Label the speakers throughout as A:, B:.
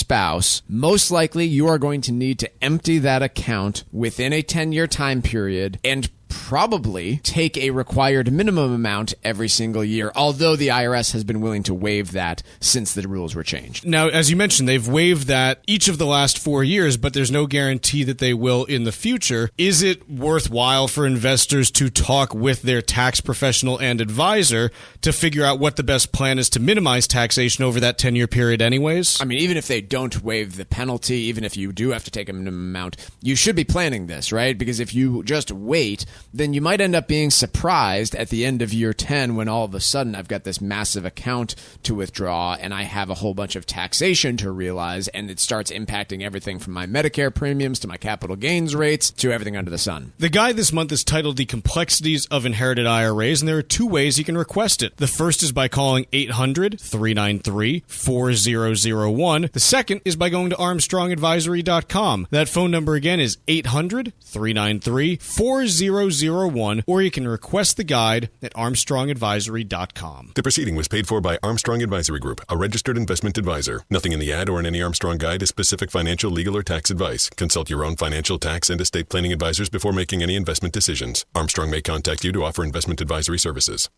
A: spouse, most likely you are going to need to empty that account within a 10-year time period and probably take a required minimum amount every single year, although the IRS has been willing to waive that since the rules were changed.
B: Now, as you mentioned, they've waived that each of the last 4 years, but there's no guarantee that they will in the future. Is it worthwhile for investors to talk with their tax professional and advisor to figure out what the best plan is to minimize taxation over that 10-year period anyways?
A: I mean, even if they don't waive the penalty, even if you do have to take a minimum amount, you should be planning this, right? Because if you just wait, then you might end up being surprised at the end of year 10 when all of a sudden I've got this massive account to withdraw and I have a whole bunch of taxation to realize, and it starts impacting everything from my Medicare premiums to my capital gains rates to everything under the sun.
B: The guide this month is titled The Complexities of Inherited IRAs, and there are two ways you can request it. The first is by calling 800-393-4001. The second is by going to ArmstrongAdvisory.com. That phone number again is 800-393-4001. Or you can request the guide at ArmstrongAdvisory.com.
C: The proceeding was paid for by Armstrong Advisory Group, a registered investment advisor. Nothing in the ad or in any Armstrong guide is specific financial, legal, or tax advice. Consult your own financial, tax, and estate planning advisors before making any investment decisions. Armstrong may contact you to offer investment advisory services.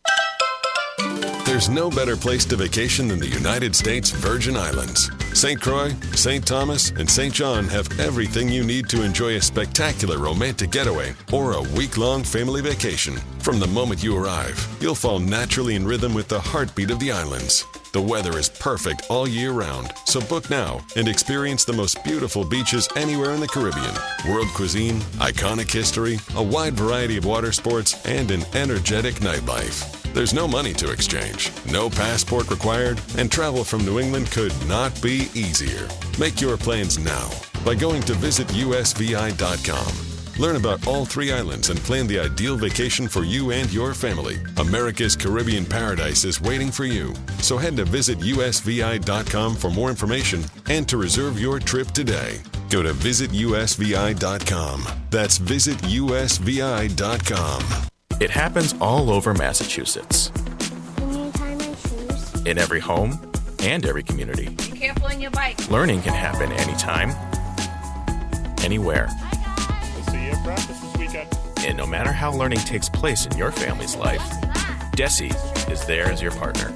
C: There's no better place to vacation than the United States Virgin Islands. St. Croix, St. Thomas, and St. John have everything you need to enjoy a spectacular romantic getaway or a week-long family vacation. From the moment you arrive, you'll fall naturally in rhythm with the heartbeat of the islands. The weather is perfect all year round, so book now and experience the most beautiful beaches anywhere in the Caribbean. World cuisine, iconic history, a wide variety of water sports, and an energetic nightlife. There's no money to exchange, no passport required, and travel from New England could not be easier. Make your plans now by going to visitusvi.com. Learn about all three islands and plan the ideal vacation for you and your family. America's Caribbean paradise is waiting for you. So head to visitusvi.com for more information and to reserve your trip today. Go to visitusvi.com. That's visitusvi.com.
D: It happens all over Massachusetts.
E: Can you tie my shoes?
D: In every home and every community.
F: Be careful on your bike.
D: Learning can happen anytime, anywhere.
G: We'll see you at practice this weekend.
D: And no matter how learning takes place in your family's life, DESE is there as your partner.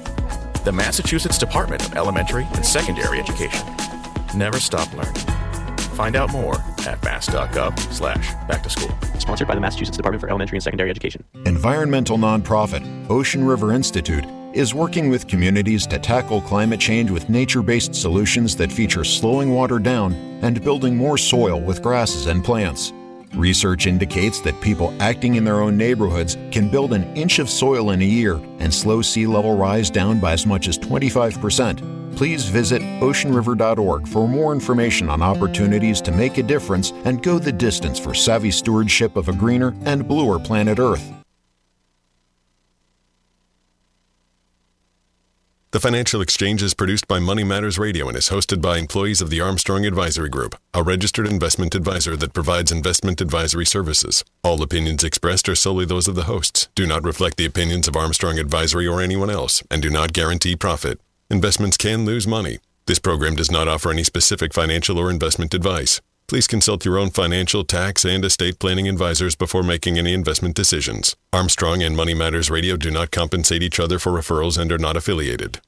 D: The Massachusetts Department of Elementary and Secondary Education. Never stop learning. Find out more at mass.gov/back-to-school.
H: Sponsored by the Massachusetts Department for Elementary and Secondary Education.
I: Environmental nonprofit Ocean River Institute is working with communities to tackle climate change with nature-based solutions that feature slowing water down and building more soil with grasses and plants. Research indicates that people acting in their own neighborhoods can build an inch of soil in a year and slow sea level rise down by as much as 25%. Please visit oceanriver.org for more information on opportunities to make a difference and go the distance for savvy stewardship of a greener and bluer planet Earth.
C: The Financial Exchange is produced by Money Matters Radio and is hosted by employees of the Armstrong Advisory Group, a registered investment advisor that provides investment advisory services. All opinions expressed are solely those of the hosts, do not reflect the opinions of Armstrong Advisory or anyone else, and do not guarantee profit. Investments can lose money. This program does not offer any specific financial or investment advice. Please consult your own financial, tax, and estate planning advisors before making any investment decisions. Armstrong and Money Matters Radio do not compensate each other for referrals and are not affiliated.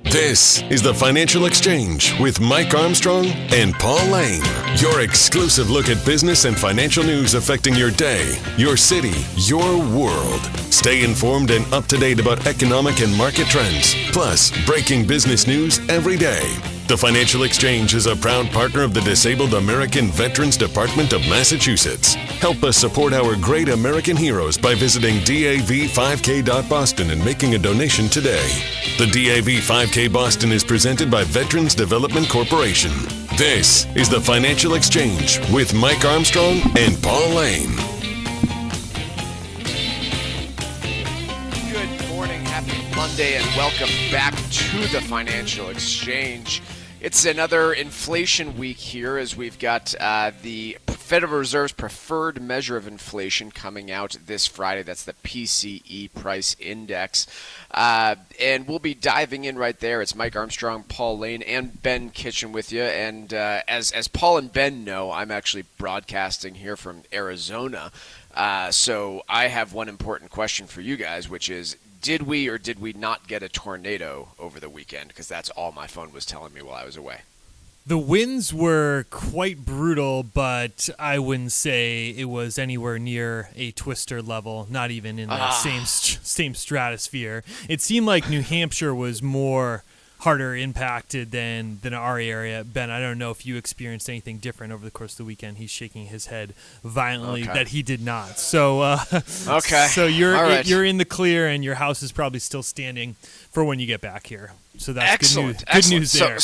C: This is the Financial Exchange with Mike Armstrong and Paul Lane. Your exclusive look at business and financial news affecting your day, your city, your world. Stay informed and up to date about economic and market trends, plus breaking business news every day. The Financial Exchange is a proud partner of the Disabled American Veterans Department of Massachusetts. Help us support our great American heroes by visiting dav5k.boston and making a donation today. The DAV 5K Boston is presented by Veterans Development Corporation. This is the Financial Exchange with Mike Armstrong and Paul Lane.
A: Good morning, happy Monday, and welcome back to the Financial Exchange. It's another inflation week here as we've got the Federal Reserve's preferred measure of inflation coming out this Friday. That's the PCE price index. And we'll be diving in right there. It's Mike Armstrong, Paul Lane, and Ben Kitchen with you. And as Paul and Ben know, I'm actually broadcasting here from Arizona. So I have one important question for you guys, which is, did we or did we not get a tornado over the weekend? Because that's all my phone was telling me while I was away.
F: The winds were quite brutal, but I wouldn't say it was anywhere near a twister level, not even in the same stratosphere. It seemed like New Hampshire was more harder impacted than our area. Ben, I don't know if you experienced anything different over the course of the weekend. He's shaking his head violently that he did not. So so you're in the clear, and your house is probably still standing for when you get back here. So that's
A: excellent.
F: Good news there.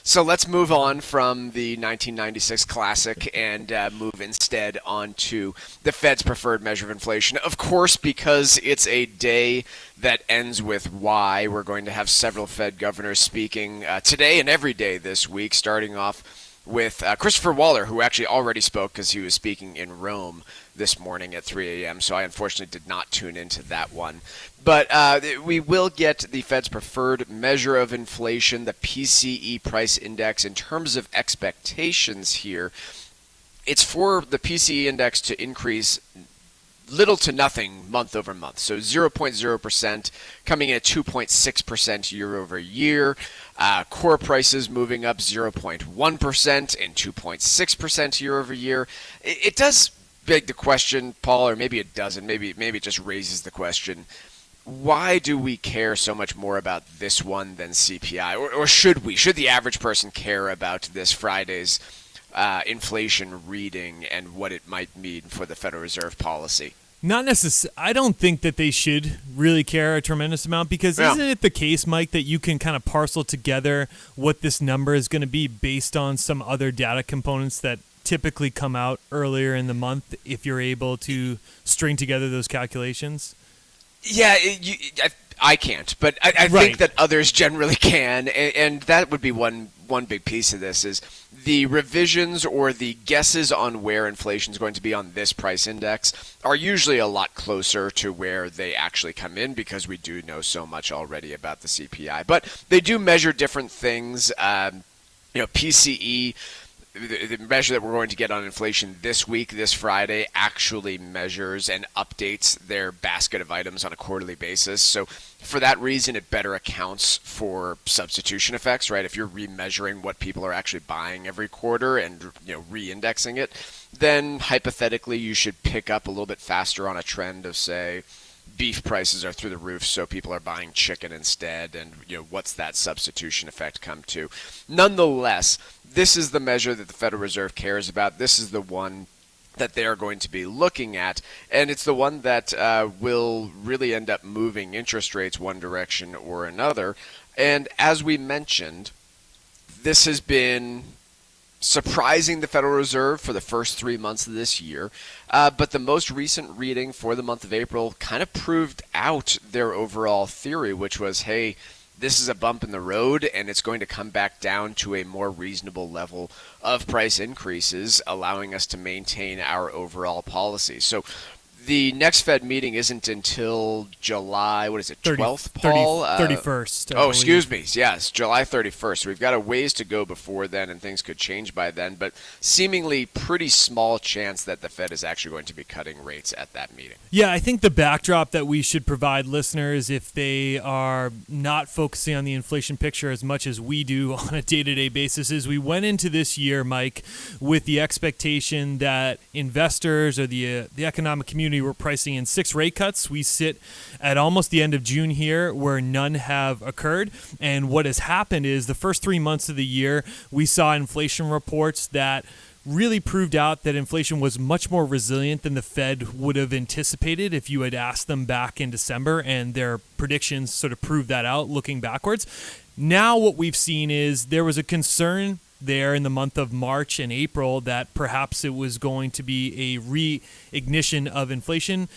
A: So let's move on from the 1996 classic and move instead on to the Fed's preferred measure of inflation. Of course, because it's a day that ends with Y, we're going to have several Fed governors speaking today and every day this week, starting off with Christopher Waller, who actually already spoke because he was speaking in Rome this morning at 3 a.m., so I unfortunately did not tune into that one. But we will get the Fed's preferred measure of inflation, the PCE price index. In terms of expectations here, it's for the PCE index to increase little to nothing month over month. So 0.0% coming in at 2.6% year over year. Core prices moving up 0.1% and 2.6% year over year. It does beg the question, Paul, or maybe it doesn't. Maybe it just raises the question. Why do we care so much more about this one than CPI? Or should we? Should the average person care about this Friday's inflation reading and what it might mean for the Federal Reserve policy?
F: Not necessarily. I don't think that they should really care a tremendous amount because isn't it the case, Mike, that you can kind of parcel together what this number is going to be based on some other data components that typically come out earlier in the month if you're able to string together those calculations?
A: Yeah, I can't, but I think that others generally can, and that would be one big piece of this is the revisions or the guesses on where inflation is going to be on this price index are usually a lot closer to where they actually come in because we do know so much already about the CPI. But they do measure different things. PCE, the measure that we're going to get on inflation this week, this Friday, actually measures and updates their basket of items on a quarterly basis. So for that reason, it better accounts for substitution effects, right? If you're remeasuring what people are actually buying every quarter and re-indexing it, then hypothetically you should pick up a little bit faster on a trend of, say, beef prices are through the roof, so people are buying chicken instead, and what's that substitution effect come to? Nonetheless, this is the measure that the Federal Reserve cares about. This is the one that they are going to be looking at, and it's the one that will really end up moving interest rates one direction or another. And as we mentioned, this has been surprising the Federal Reserve for the first 3 months of this year. But the most recent reading for the month of April kind of proved out their overall theory, which was, hey, this is a bump in the road, and it's going to come back down to a more reasonable level of price increases, allowing us to maintain our overall policy. So the next Fed meeting isn't until July, 12th, Paul?
F: 31st.
A: Excuse me. Yes, July 31st. So we've got a ways to go before then, and things could change by then, but seemingly pretty small chance that the Fed is actually going to be cutting rates at that meeting.
F: Yeah, I think the backdrop that we should provide listeners, if they are not focusing on the inflation picture as much as we do on a day-to-day basis, is we went into this year, Mike, with the expectation that investors or the economic community were pricing in 6 rate cuts. We sit at almost the end of June here where none have occurred. And what has happened is the first 3 months of the year, we saw inflation reports that really proved out that inflation was much more resilient than the Fed would have anticipated if you had asked them back in December, and their predictions sort of proved that out looking backwards. Now what we've seen is there was a concern there in the month of March and April that perhaps it was going to be a reignition of inflation.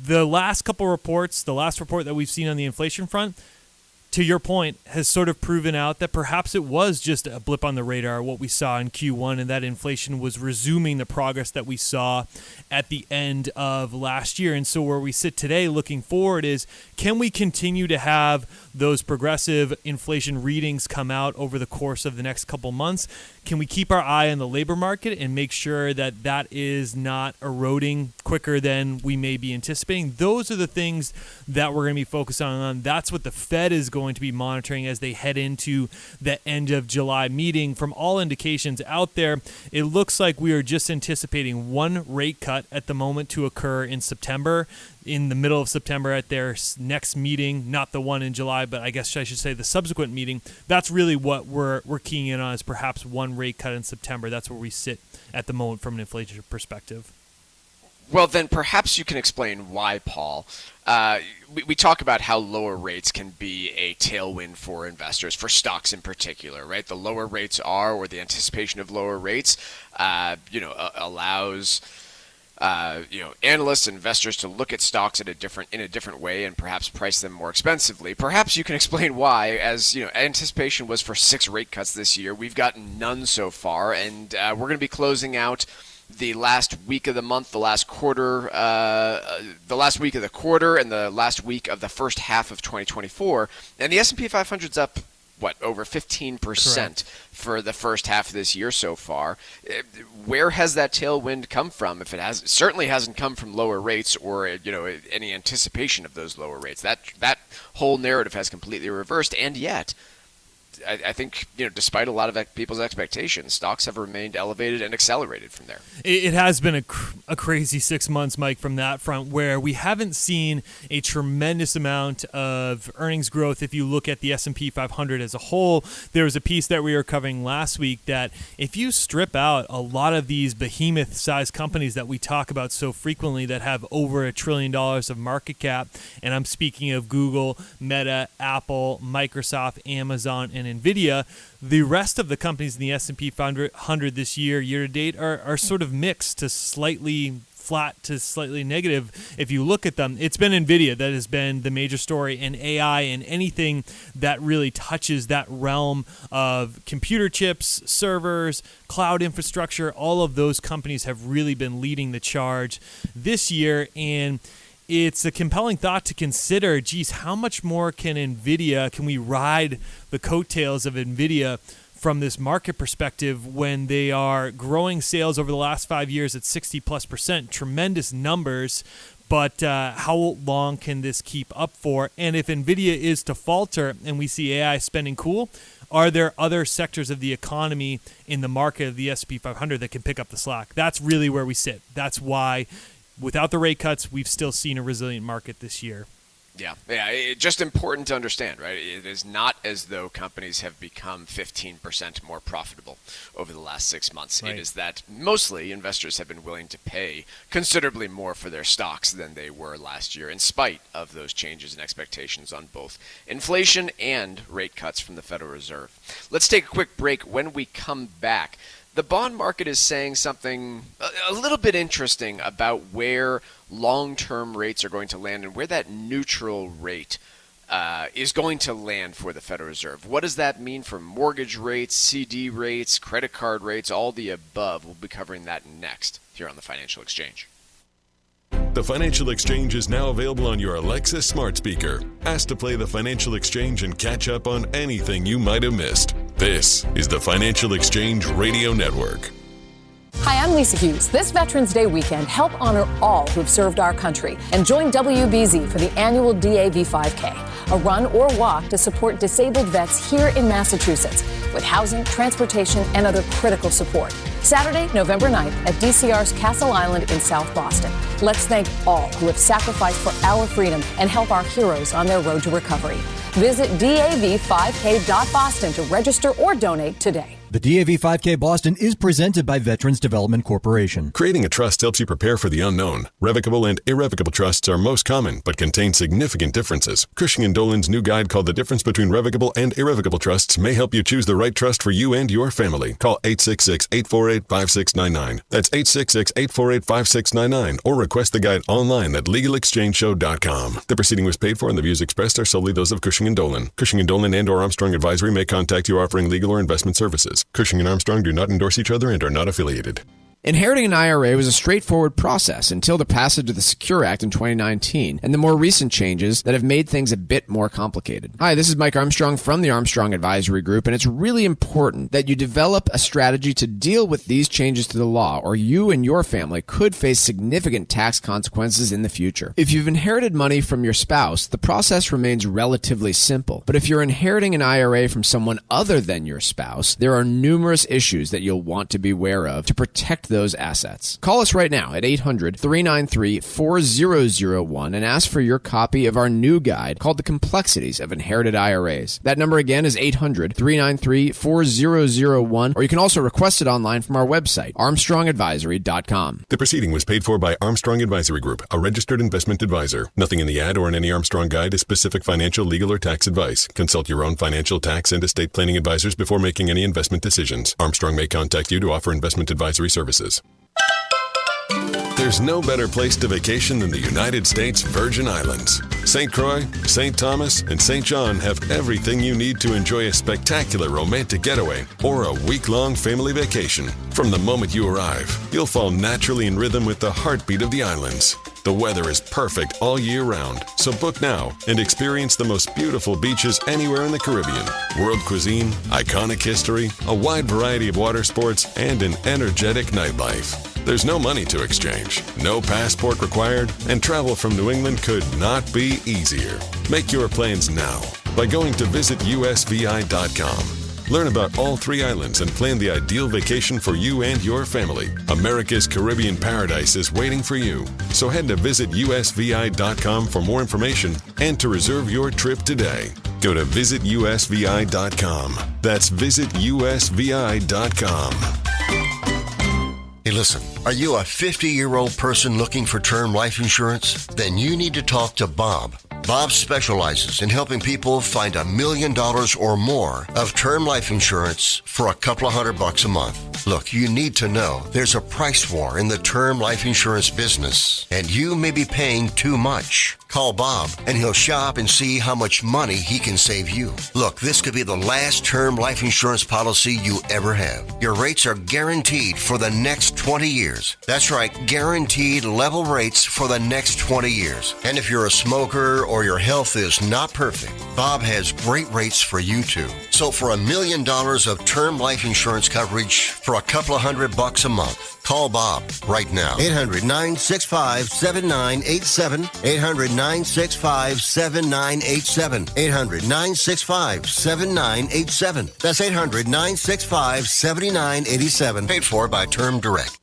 F: The last couple reports, the last report that we've seen on the inflation front, to your point, has sort of proven out that perhaps it was just a blip on the radar, what we saw in Q1, and that inflation was resuming the progress that we saw at the end of last year. And so where we sit today looking forward is, can we continue to have those progressive inflation readings come out over the course of the next couple months? Can we keep our eye on the labor market and make sure that that is not eroding quicker than we may be anticipating? Those are the things that we're going to be focused on. That's what the Fed is going to be monitoring as they head into the end of July meeting. From all indications out there, it looks like we are just anticipating one rate cut at the moment to occur in September, in the middle of September at their next meeting, not the one in July, but I guess I should say the subsequent meeting. That's really what we're keying in on, is perhaps one rate cut in September. That's where we sit at the moment from an inflation perspective.
A: Well, then perhaps you can explain why, Paul. We talk about how lower rates can be a tailwind for investors, for stocks in particular, right? The lower rates are, or the anticipation of lower rates, allows analysts and investors to look at stocks in a different way and perhaps price them more expensively. Perhaps you can explain why, as anticipation was for 6 rate cuts this year. We've gotten none so far, and we're going to be closing out the last week of the month, the last quarter, the last week of the quarter, and the last week of the first half of 2024. And the S&P 500's up, over 15% for the first half of this year so far. Where has that tailwind come from? If it certainly hasn't come from lower rates or any anticipation of those lower rates. That whole narrative has completely reversed, and yet I think, despite a lot of people's expectations, stocks have remained elevated and accelerated from there.
F: It has been a crazy 6 months, Mike, from that front, where we haven't seen a tremendous amount of earnings growth. If you look at the S&P 500 as a whole, there was a piece that we were covering last week that if you strip out a lot of these behemoth-sized companies that we talk about so frequently that have over $1 trillion of market cap, and I'm speaking of Google, Meta, Apple, Microsoft, Amazon, and NVIDIA, the rest of the companies in the S&P 500 this year to date, are sort of mixed to slightly flat to slightly negative. If you look at them, it's been NVIDIA that has been the major story, and AI, and anything that really touches that realm of computer chips, servers, cloud infrastructure. All of those companies have really been leading the charge this year, and it's a compelling thought to consider, how much more can we ride the coattails of NVIDIA from this market perspective when they are growing sales over the last 5 years at 60+%, tremendous numbers, but how long can this keep up for? And if NVIDIA is to falter and we see AI spending cool, are there other sectors of the economy in the market of the S&P 500 that can pick up the slack? That's really where we sit. That's why, without the rate cuts, we've still seen a resilient market this year.
A: Yeah. It's just important to understand, right? It is not as though companies have become 15% more profitable over the last 6 months. Right. It is that mostly investors have been willing to pay considerably more for their stocks than they were last year, in spite of those changes in expectations on both inflation and rate cuts from the Federal Reserve. Let's take a quick break. When we come back, the bond market is saying something a little bit interesting about where long-term rates are going to land and where that neutral rate is going to land for the Federal Reserve. What does that mean for mortgage rates, CD rates, credit card rates, all the above? We'll be covering that next here on the Financial Exchange.
C: The Financial Exchange is now available on your Alexa smart speaker. Ask to play the Financial Exchange and catch up on anything you might have missed. This is the Financial Exchange Radio Network.
J: Hi, I'm Lisa Hughes. This Veterans Day weekend, help honor all who've served our country and join WBZ for the annual DAV 5K, a run or walk to support disabled vets here in Massachusetts with housing, transportation, and other critical support. Saturday, November 9th at DCR's Castle Island in South Boston. Let's thank all who have sacrificed for our freedom and help our heroes on their road to recovery. Visit DAV5K.Boston to register or donate today.
K: The DAV 5K Boston is presented by Veterans Development Corporation.
C: Creating a trust helps you prepare for the unknown. Revocable and irrevocable trusts are most common, but contain significant differences. Cushing & Dolan's new guide called The Difference Between Revocable and Irrevocable Trusts may help you choose the right trust for you and your family. Call 866-848-5699. That's 866-848-5699, or request the guide online at legalexchangeshow.com. The proceeding was paid for, and the views expressed are solely those of Cushing & Dolan. Cushing & Dolan and/or Armstrong Advisory may contact you offering legal or investment services. Cushing and Armstrong do not endorse each other and are not affiliated.
A: Inheriting an IRA was a straightforward process until the passage of the Secure Act in 2019 and the more recent changes that have made things a bit more complicated. Hi, this is Mike Armstrong from the Armstrong Advisory Group, and it's really important that you develop a strategy to deal with these changes to the law, or you and your family could face significant tax consequences in the future. If you've inherited money from your spouse, the process remains relatively simple. But if you're inheriting an IRA from someone other than your spouse, there are numerous issues that you'll want to be aware of to protect those assets. Call us right now at 800-393-4001 and ask for your copy of our new guide called The Complexities of Inherited IRAs. That number again is 800-393-4001, or you can also request it online from our website, armstrongadvisory.com.
C: The proceeding was paid for by Armstrong Advisory Group, a registered investment advisor. Nothing in the ad or in any Armstrong guide is specific financial, legal, or tax advice. Consult your own financial, tax, and estate planning advisors before making any investment decisions. Armstrong may contact you to offer investment advisory services. There's no better place to vacation than the United States Virgin Islands. St. Croix, St. Thomas, and St. John have everything you need to enjoy a spectacular romantic getaway or a week-long family vacation. From the moment you arrive, you'll fall naturally in rhythm with the heartbeat of the islands. The weather is perfect all year round, so book now and experience the most beautiful beaches anywhere in the Caribbean. World cuisine, iconic history, a wide variety of water sports, and an energetic nightlife. There's no money to exchange, no passport required, and travel from New England could not be easier. Make your plans now by going to visitusvi.com. Learn about all three islands and plan the ideal vacation for you and your family. America's Caribbean paradise is waiting for you. So head to visitusvi.com for more information and to reserve your trip today. Go to visitusvi.com. That's visitusvi.com.
L: Hey, listen, are you a 50-year-old person looking for term life insurance? Then you need to talk to Bob. Bob specializes in helping people find $1 million or more of term life insurance for a couple of $100 a month. Look, you need to know there's a price war in the term life insurance business, and you may be paying too much. Call Bob, and he'll shop and see how much money he can save you. Look, this could be the last term life insurance policy you ever have. Your rates are guaranteed for the next 20 years. That's right, guaranteed level rates for the next 20 years. And if you're a smoker or your health is not perfect, Bob has great rates for you too. So for $1 million of term life insurance coverage for a couple of $100 a month, call Bob right now. 800-965-7987. 800-965-7987. 800-965-7987. That's 800-965-7987. Paid for by Term Direct.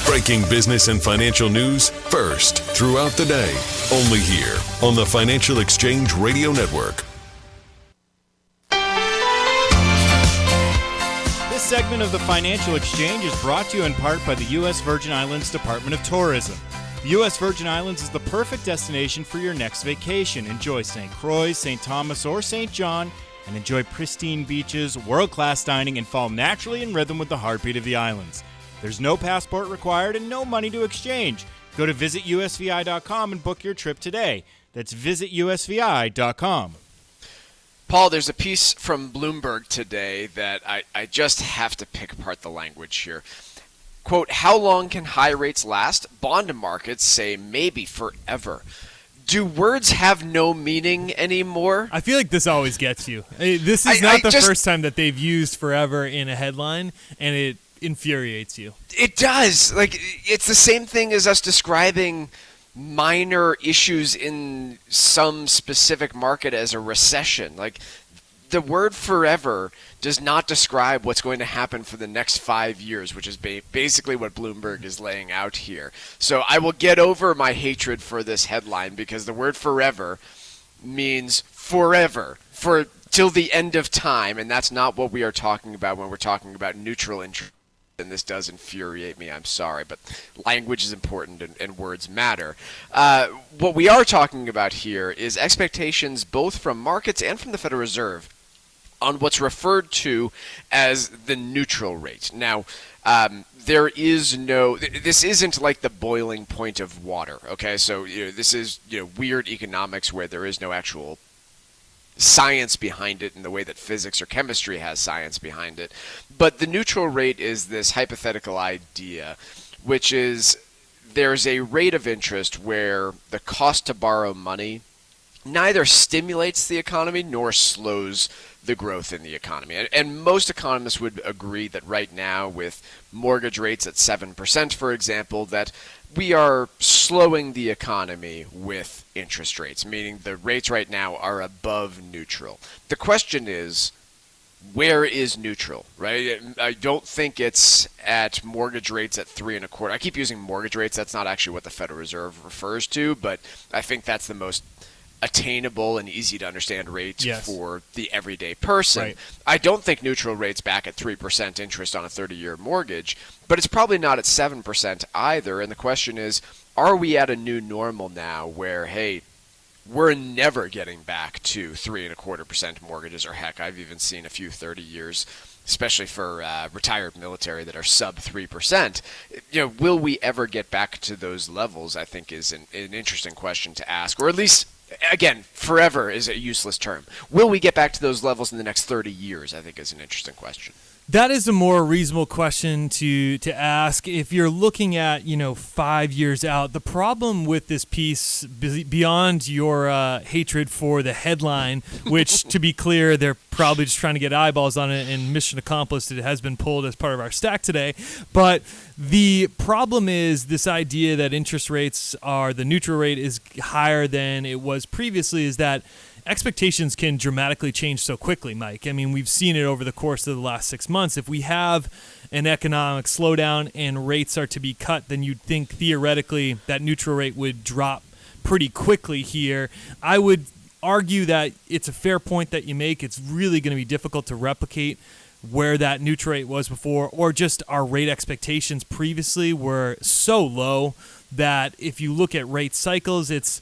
C: Breaking business and financial news first throughout the day. Only here on the Financial Exchange Radio Network.
F: This segment of the Financial Exchange is brought to you in part by the U.S. Virgin Islands Department of Tourism. The U.S. Virgin Islands is the perfect destination for your next vacation. Enjoy St. Croix, St. Thomas, or St. John, and enjoy pristine beaches, world-class dining, and fall naturally in rhythm with the heartbeat of the islands. There's no passport required and no money to exchange. Go to visitusvi.com and book your trip today. That's visitusvi.com.
A: Paul, there's a piece from Bloomberg today that I just have to pick apart the language here. Quote, how long can high rates last? Bond markets say maybe forever. Do words have no meaning anymore?
F: I feel like this always gets you. This is not the first time that they've used forever in a headline, and it infuriates you.
A: It does. Like, it's the same thing as us describing minor issues in some specific market as a recession. Like, the word forever does not describe what's going to happen for the next 5 years, which is basically what Bloomberg is laying out here. So I will get over my hatred for this headline because the word forever means forever, for till the end of time, and that's not what we are talking about when we're talking about neutral interest. And this does infuriate me, I'm sorry, but language is important and words matter. What we are talking about here is expectations both from markets and from the Federal Reserve on what's referred to as the neutral rate. Now, there is no, this isn't like the boiling point of water, okay? So, this is, weird economics where there is no actual science behind it in the way that physics or chemistry has science behind it. But the neutral rate is this hypothetical idea, which is there's a rate of interest where the cost to borrow money neither stimulates the economy nor slows the growth in the economy. And most economists would agree that right now, with mortgage rates at 7%, for example, that we are slowing the economy with interest rates, meaning the rates right now are above neutral. The question is, where is neutral, right? I don't think it's at mortgage rates at 3.25. I keep using mortgage rates. That's not actually what the Federal Reserve refers to, but I think that's the most attainable and easy to understand rate for the everyday person. Right. I don't think neutral rate's back at 3% interest on a 30-year mortgage, but it's probably not at 7% either. And the question is, are we at a new normal now where, hey, we're never getting back to 3.25% mortgages, or heck, I've even seen a few 30 years, especially for retired military, that are sub 3%. Will we ever get back to those levels? I think is an interesting question to ask, or at least, again, forever is a useless term. Will we get back to those levels in the next 30 years, I think is an interesting question.
F: That is a more reasonable question to ask. If you're looking at, 5 years out, the problem with this piece, beyond your hatred for the headline, which, to be clear, they're probably just trying to get eyeballs on it, and mission accomplished, it has been pulled as part of our stack today. But the problem is this idea that interest rates are, the neutral rate is higher than it was previously, is that expectations can dramatically change so quickly, Mike. I mean, we've seen it over the course of the last 6 months. If we have an economic slowdown and rates are to be cut, then you'd think theoretically that neutral rate would drop pretty quickly here. I would argue that it's a fair point that you make. It's really going to be difficult to replicate where that neutral rate was before, or just our rate expectations previously were so low that if you look at rate cycles, it's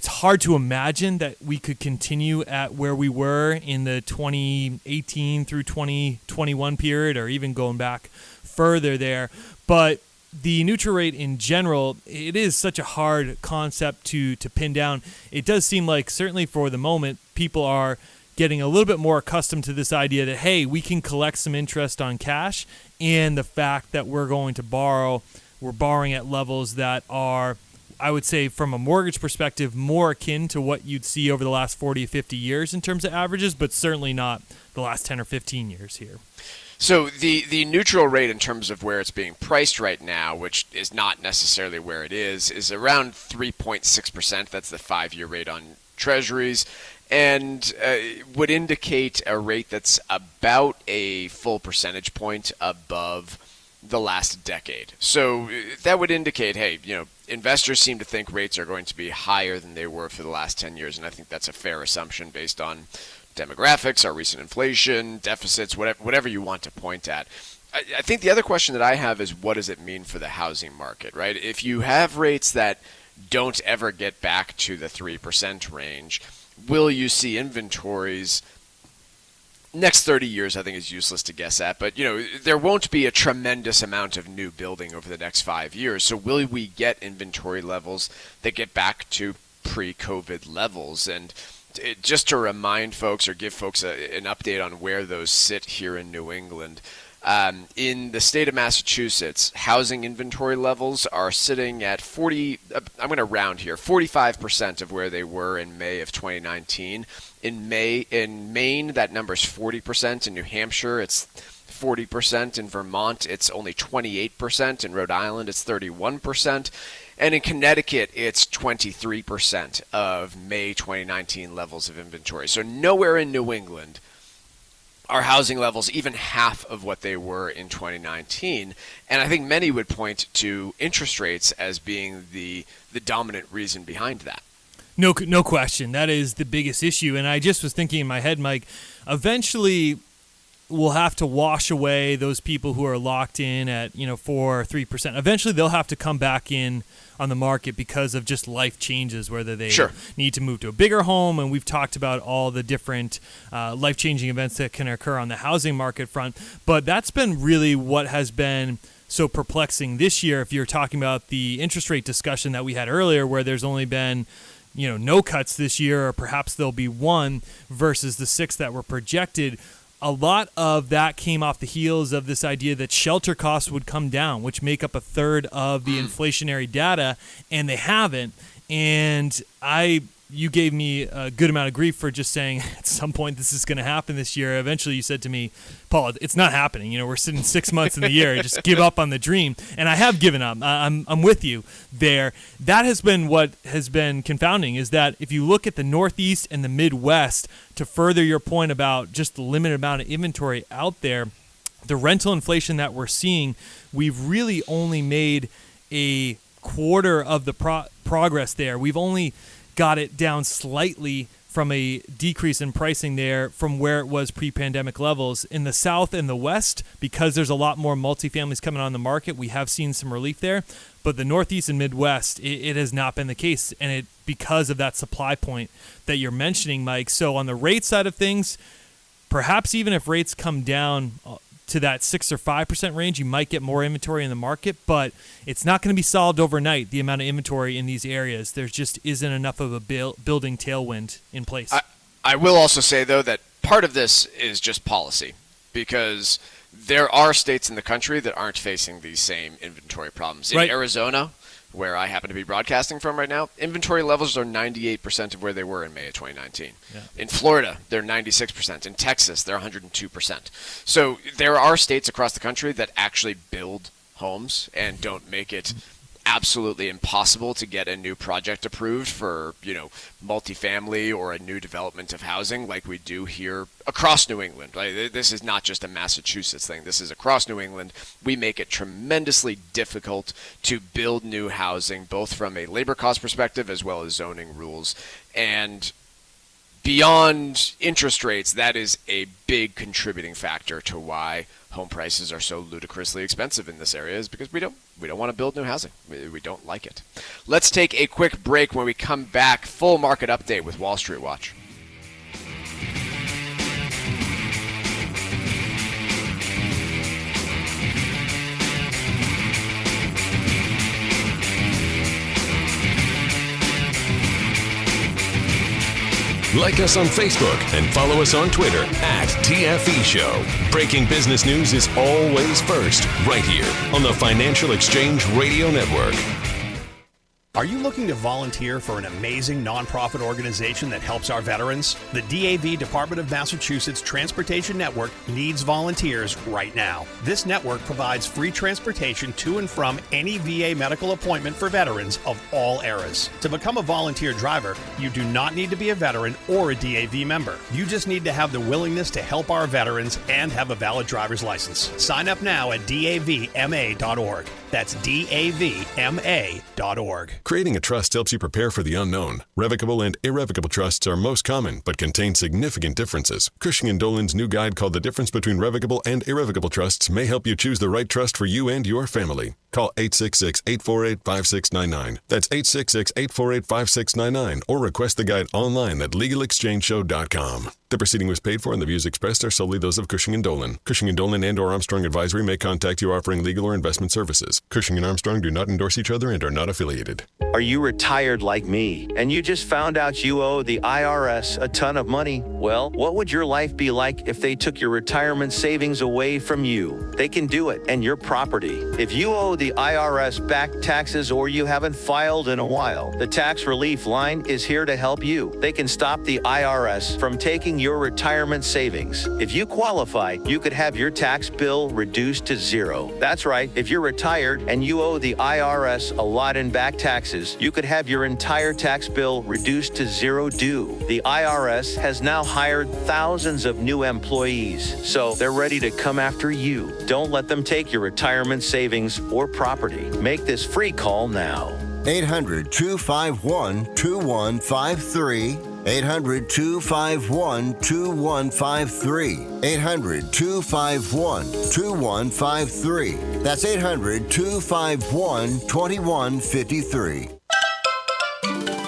F: hard to imagine that we could continue at where we were in the 2018 through 2021 period, or even going back further there. But the neutral rate in general, it is such a hard concept to pin down. It does seem like, certainly for the moment, people are getting a little bit more accustomed to this idea that, hey, we can collect some interest on cash, and the fact that we're going to borrow, we're borrowing at levels that are, I would say, from a mortgage perspective, more akin to what you'd see over the last 40 or 50 years in terms of averages, but certainly not the last 10 or 15 years here.
A: So the neutral rate in terms of where it's being priced right now, which is not necessarily where it is around 3.6%. That's the 5-year rate on treasuries, and would indicate a rate that's about a full percentage point above the last decade. So that would indicate, hey, investors seem to think rates are going to be higher than they were for the last 10 years, and I think that's a fair assumption based on demographics, our recent inflation, deficits, whatever you want to point at. I think the other question that I have is, what does it mean for the housing market, right? If you have rates that don't ever get back to the 3% range, will you see inventories? Next 30 years, I think, is useless to guess at, but there won't be a tremendous amount of new building over the next 5 years. So will we get inventory levels that get back to pre-COVID levels? And just to remind folks, or give folks an update on where those sit here in New England, in the state of Massachusetts, housing inventory levels are sitting at I'm going to round here, 45% of where they were in May of 2019. In Maine, that number's 40%. In New Hampshire, it's 40%. In Vermont, it's only 28%. In Rhode Island, it's 31%. And in Connecticut, it's 23% of May 2019 levels of inventory. So nowhere in New England are housing levels even half of what they were in 2019. And I think many would point to interest rates as being the dominant reason behind that.
F: No question. That is the biggest issue. And I just was thinking in my head, Mike, eventually we'll have to wash away those people who are locked in at 4 or 3%. Eventually they'll have to come back in on the market because of just life changes, whether they need to move to a bigger home. And we've talked about all the different life-changing events that can occur on the housing market front. But that's been really what has been so perplexing this year. If you're talking about the interest rate discussion that we had earlier, where there's only been no cuts this year, or perhaps there'll be one versus the 6 that were projected. A lot of that came off the heels of this idea that shelter costs would come down, which make up a third of the inflationary data, and they haven't. And you gave me a good amount of grief for just saying at some point this is going to happen this year. Eventually you said to me, Paul, it's not happening. We're sitting 6 months in the year. Just give up on the dream. And I have given up. I'm with you there. That has been what has been confounding, is that if you look at the Northeast and the Midwest, to further your point about just the limited amount of inventory out there, the rental inflation that we're seeing, we've really only made a quarter of the progress there. We've only got it down slightly from a decrease in pricing there from where it was pre-pandemic levels. In the South and the West, because there's a lot more multifamilies coming on the market, we have seen some relief there. But the Northeast and Midwest, it has not been the case, and it because of that supply point that you're mentioning, Mike. So on the rate side of things, perhaps even if rates come down to that 6 or 5% range, you might get more inventory in the market, but it's not going to be solved overnight, the amount of inventory in these areas. There just isn't enough of a building tailwind in place.
A: I will also say, though, that part of this is just policy, because there are states in the country that aren't facing these same inventory problems. In Arizona, where I happen to be broadcasting from right now, inventory levels are 98% of where they were in May of 2019. Yeah. In Florida, they're 96%. In Texas, they're 102%. So there are states across the country that actually build homes and don't make it absolutely impossible to get a new project approved for, multifamily or a new development of housing like we do here across New England. Right? This is not just a Massachusetts thing. This is across New England. We make it tremendously difficult to build new housing, both from a labor cost perspective as well as zoning rules. And beyond interest rates, that is a big contributing factor to why home prices are so ludicrously expensive in this area, is because we don't want to build new housing. We don't like it. Let's take a quick break. When we come back, full market update with Wall Street Watch.
C: Like us on Facebook and follow us on Twitter @TFE Show. Breaking business news is always first, right here on the Financial Exchange Radio Network.
M: Are you looking to volunteer for an amazing nonprofit organization that helps our veterans? The DAV Department of Massachusetts Transportation Network needs volunteers right now. This network provides free transportation to and from any VA medical appointment for veterans of all eras. To become a volunteer driver, you do not need to be a veteran or a DAV member. You just need to have the willingness to help our veterans and have a valid driver's license. Sign up now at davma.org. That's davma.org.
C: Creating a trust helps you prepare for the unknown. Revocable and irrevocable trusts are most common, but contain significant differences. Cushing & Dolan's new guide called The Difference Between Revocable and Irrevocable Trusts may help you choose the right trust for you and your family. Call 866-848-5699. That's 866-848-5699, or request the guide online at legalexchangeshow.com. The proceeding was paid for, and the views expressed are solely those of Cushing & Dolan. Cushing & Dolan and/or Armstrong Advisory may contact you offering legal or investment services. Cushing & Armstrong do not endorse each other and are not affiliated.
N: Are you retired like me, and you just found out you owe the IRS a ton of money? Well, what would your life be like if they took your retirement savings away from you? They can do it, and your property. If you owe the IRS back taxes or you haven't filed in a while, the Tax Relief Line is here to help you. They can stop the IRS from taking your retirement savings. If you qualify, you could have your tax bill reduced to zero. That's right. If you're retired and you owe the IRS a lot in back taxes, you could have your entire tax bill reduced to zero due. The IRS has now hired thousands of new employees, so they're ready to come after you. Don't let them take your retirement savings or property. Make this free call now.
L: 800-251-2153. 800-251-2153. 800-251-2153. That's 800-251-2153.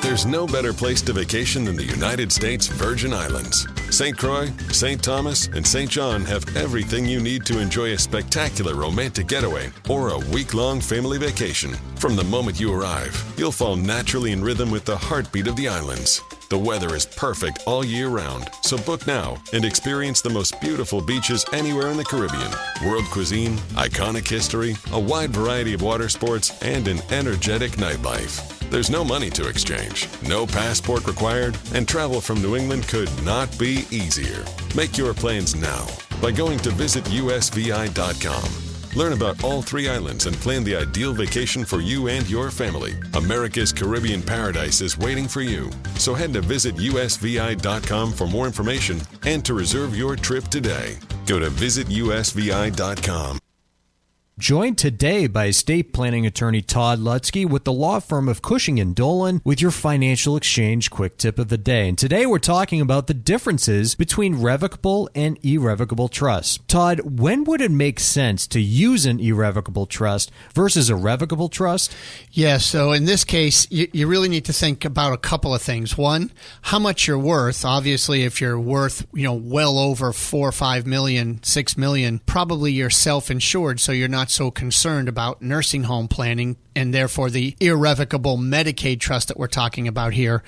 C: There's no better place to vacation than the United States Virgin Islands. St. Croix, St. Thomas, and St. John have everything you need to enjoy a spectacular romantic getaway or a week-long family vacation. From the moment you arrive, you'll fall naturally in rhythm with the heartbeat of the islands. The weather is perfect all year round, so book now and experience the most beautiful beaches anywhere in the Caribbean. World cuisine, iconic history, a wide variety of water sports, and an energetic nightlife. There's no money to exchange, no passport required, and travel from New England could not be easier. Make your plans now by going to visitusvi.com. Learn about all 3 islands and plan the ideal vacation for you and your family. America's Caribbean paradise is waiting for you. So head to visitusvi.com for more information and to reserve your trip today. Go to visitusvi.com.
K: Joined today by estate planning attorney Todd Lutzke with the law firm of Cushing & Dolan with your financial exchange quick tip of the day. And today we're talking about the differences between revocable and irrevocable trusts. Todd, when would it make sense to use an irrevocable trust versus a revocable trust?
O: Yeah, so in this case, you really need to think about a couple of things. One, how much you're worth. Obviously, if you're worth, well over 4 or 5 million, 6 million, probably you're self-insured, so you're not so concerned about nursing home planning, and therefore the irrevocable Medicaid trust that we're talking about here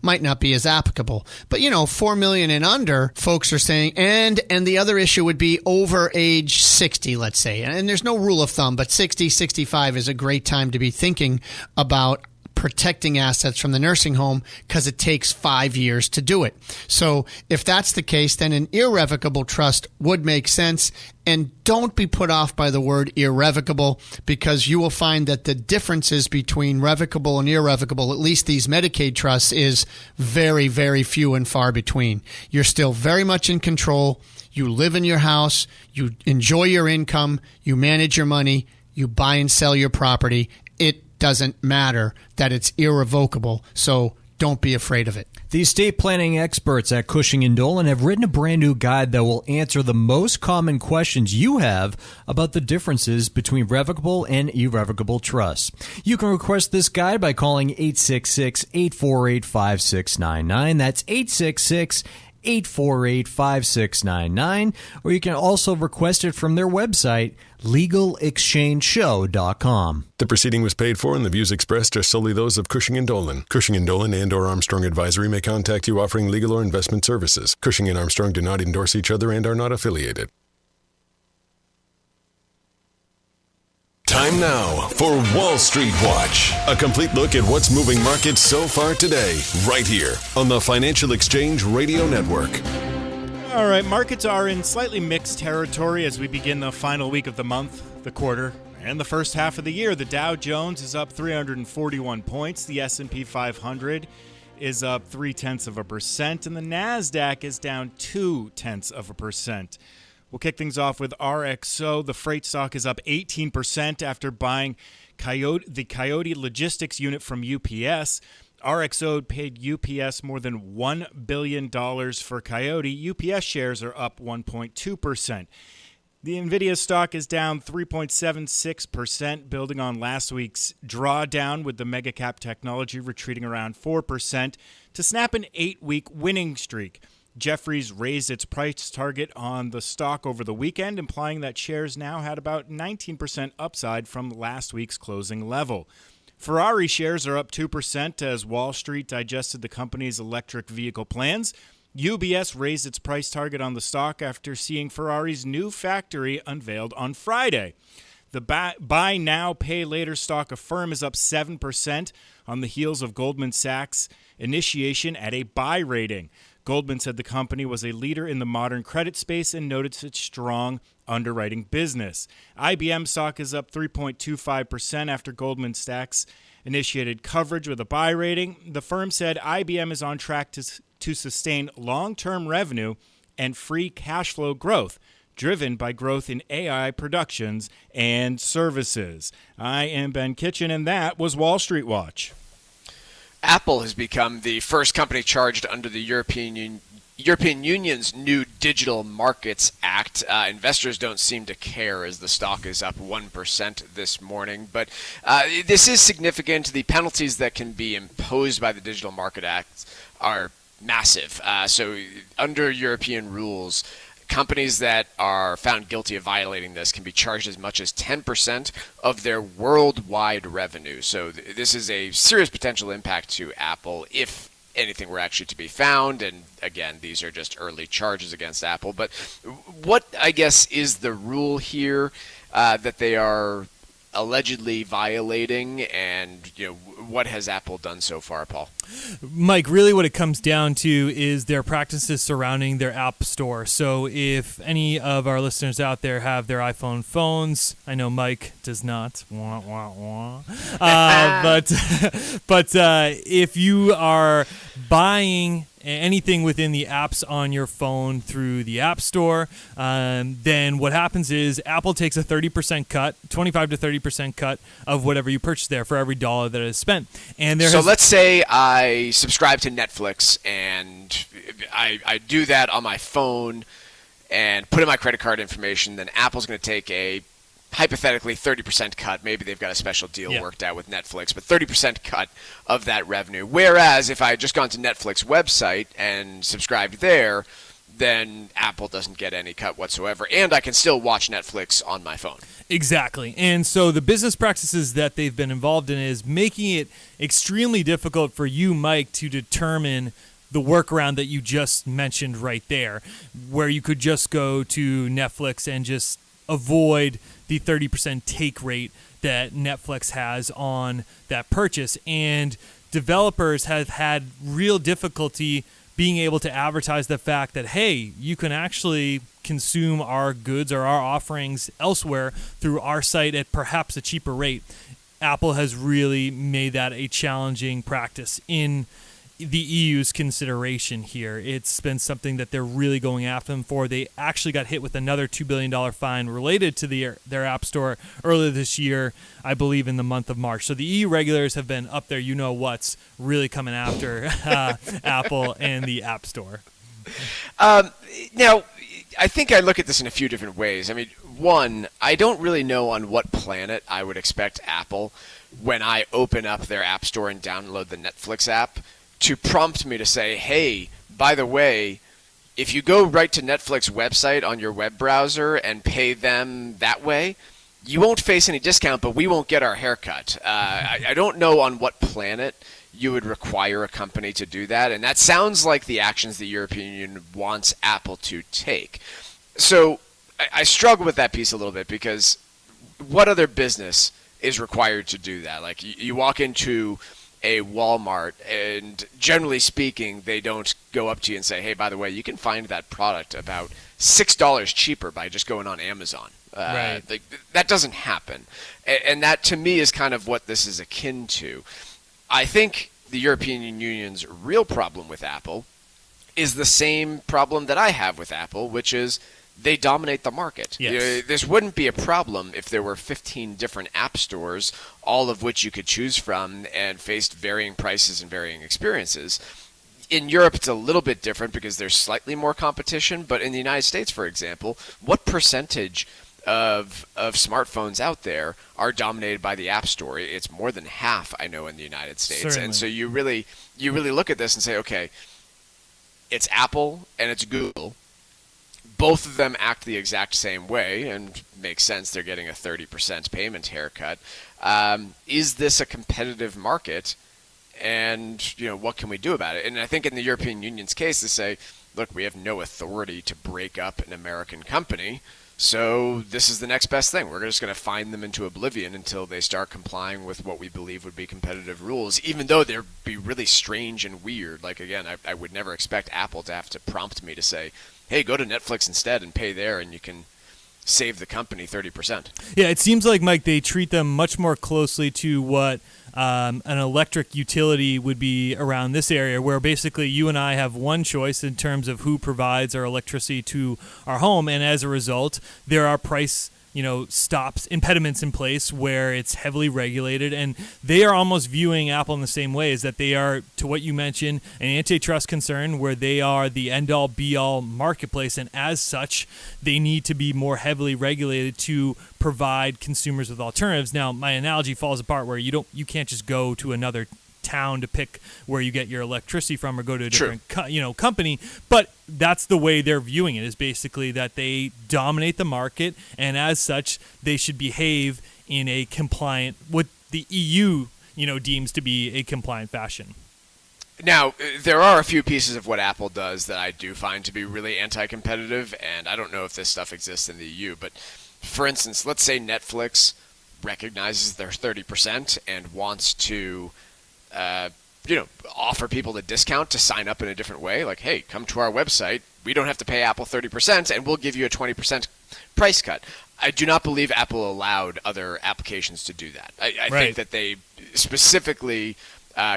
O: might not be as applicable. But 4 million and under, folks are saying, and the other issue would be over age 60, let's say, and there's no rule of thumb, but 60, 65 is a great time to be thinking about protecting assets from the nursing home because it takes 5 years to do it. So if that's the case, then an irrevocable trust would make sense. And don't be put off by the word irrevocable, because you will find that the differences between revocable and irrevocable, at least these Medicaid trusts, is very, very few and far between. You're still very much in control. You live in your house. You enjoy your income. You manage your money. You buy and sell your property. It doesn't matter that it's irrevocable, so don't be afraid of it.
K: The estate planning experts at Cushing & Dolan have written a brand new guide that will answer the most common questions you have about the differences between revocable and irrevocable trusts. You can request this guide by calling 866-848-5699. That's 866-848-5699, or you can also request it from their website, LegalExchangeShow.com.
C: The proceeding was paid for, and the views expressed are solely those of Cushing & Dolan. Cushing & Dolan and/or Armstrong Advisory may contact you offering legal or investment services. Cushing and Armstrong do not endorse each other and are not affiliated. Time now for Wall Street Watch, a complete look at what's moving markets so far today, right here on the Financial Exchange Radio Network.
G: All right, markets are in slightly mixed territory as we begin the final week of the month, the quarter, and the first half of the year. The Dow Jones is up 341 points. The S&P 500 is up 0.3%, and the NASDAQ is down 0.2%. We'll kick things off with RXO. The freight stock is up 18% after buying the Coyote Logistics unit from UPS. RXO paid UPS more than $1 billion for Coyote. UPS shares are up 1.2%. The NVIDIA stock is down 3.76%, building on last week's drawdown, with the megacap technology retreating around 4% to snap an 8-week winning streak. Jefferies raised its price target on the stock over the weekend, implying that shares now had about 19% upside from last week's closing level. Ferrari shares are up 2% as Wall Street digested the company's electric vehicle plans. UBS raised its price target on the stock after seeing Ferrari's new factory unveiled on Friday. The buy now, pay later stock Affirm is up 7% on the heels of Goldman Sachs' initiation at a buy rating. Goldman said the company was a leader in the modern credit space and noted its strong underwriting business. IBM stock is up 3.25% after Goldman Sachs initiated coverage with a buy rating. The firm said IBM is on track to sustain long-term revenue and free cash flow growth, driven by growth in AI productions and services. I am Ben Kitchen, and that was Wall Street Watch.
A: Apple has become the first company charged under the European Union's new Digital Markets Act. Investors don't seem to care as the stock is up 1% this morning. But this is significant. The penalties that can be imposed by the Digital Market Act are massive. So under European rules, companies that are found guilty of violating this can be charged as much as 10% of their worldwide revenue. So this is a serious potential impact to Apple if anything were actually to be found. And again, these are just early charges against Apple. But what, I guess, is the rule here that they are allegedly violating, and what has Apple done so far, Paul?
F: Mike, really what it comes down to is their practices surrounding their app store. So if any of our listeners out there have their iPhone phones, I know Mike does not, but if you are buying anything within the apps on your phone through the App Store, then what happens is Apple takes a 30% cut, 25 to 30% cut of whatever you purchase there for every dollar that is spent. And
A: let's say I subscribe to Netflix and I do that on my phone and put in my credit card information. Then Apple's going to take a hypothetically 30% cut. Maybe they've got a special deal worked out with Netflix, but 30% cut of that revenue. Whereas if I had just gone to Netflix website and subscribed there, then Apple doesn't get any cut whatsoever, and I can still watch Netflix on my phone.
F: Exactly. And so the business practices that they've been involved in is making it extremely difficult for you, Mike, to determine the workaround that you just mentioned right there, where you could just go to Netflix and just avoid the 30% take rate that Netflix has on that purchase. And developers have had real difficulty being able to advertise the fact that, hey, you can actually consume our goods or our offerings elsewhere through our site at perhaps a cheaper rate. Apple has really made that a challenging practice in the EU's consideration here. It's been something that they're really going after them for. They actually got hit with another $2 billion fine related to their App Store earlier this year, I believe in the month of March. So the EU regulators have been up there, what's really coming after Apple and the App Store.
A: Now, I think I look at this in a few different ways. I mean, one, I don't really know on what planet I would expect Apple, when I open up their App Store and download the Netflix app, to prompt me to say, hey, by the way, if you go right to Netflix website on your web browser and pay them that way, you won't face any discount, but we won't get our haircut. I don't know on what planet you would require a company to do that, and that sounds like the actions the European Union wants Apple to take. So I struggle with that piece a little bit, because what other business is required to do that? Like, you walk into a Walmart, and generally speaking, they don't go up to you and say, hey, by the way, you can find that product about $6 cheaper by just going on Amazon.
F: Right.
A: That doesn't happen. And that, to me, is kind of what this is akin to. I think the European Union's real problem with Apple is the same problem that I have with Apple, which is they dominate the market.
F: Yes.
A: This wouldn't be a problem if there were 15 different app stores, all of which you could choose from and faced varying prices and varying experiences. In Europe, it's a little bit different because there's slightly more competition. But in the United States, for example, what percentage of smartphones out there are dominated by the App Store? It's more than half, I know, in the United States.
F: Certainly.
A: And so you really look at this and say, okay, it's Apple and it's Google. Both of them act the exact same way, and makes sense. They're getting a 30% payment haircut. Is this a competitive market? And what can we do about it? And I think in the European Union's case, they say, look, we have no authority to break up an American company, so this is the next best thing. We're just going to fine them into oblivion until they start complying with what we believe would be competitive rules, even though they'd be really strange and weird. Like, again, I would never expect Apple to have to prompt me to say, hey, go to Netflix instead and pay there, and you can save the company 30%.
F: Yeah, it seems like, Mike, they treat them much more closely to what an electric utility would be around this area, where basically you and I have one choice in terms of who provides our electricity to our home, and as a result, there are price stops, impediments in place where it's heavily regulated, and they are almost viewing Apple in the same way, is that they are, to what you mentioned, an antitrust concern where they are the end-all be-all marketplace, and as such, they need to be more heavily regulated to provide consumers with alternatives. Now, my analogy falls apart where you can't just go to another town to pick where you get your electricity from, or go to a different company, but that's the way they're viewing it, is basically that they dominate the market, and as such they should behave in a compliant, what the EU deems to be a compliant fashion.
A: Now, there are a few pieces of what Apple does that I do find to be really anti-competitive, and I don't know if this stuff exists in the EU, but for instance, let's say Netflix recognizes their 30% and wants to offer people the discount to sign up in a different way. Like, hey, come to our website. We don't have to pay Apple 30%, and we'll give you a 20% price cut. I do not believe Apple allowed other applications to do that. I think that they specifically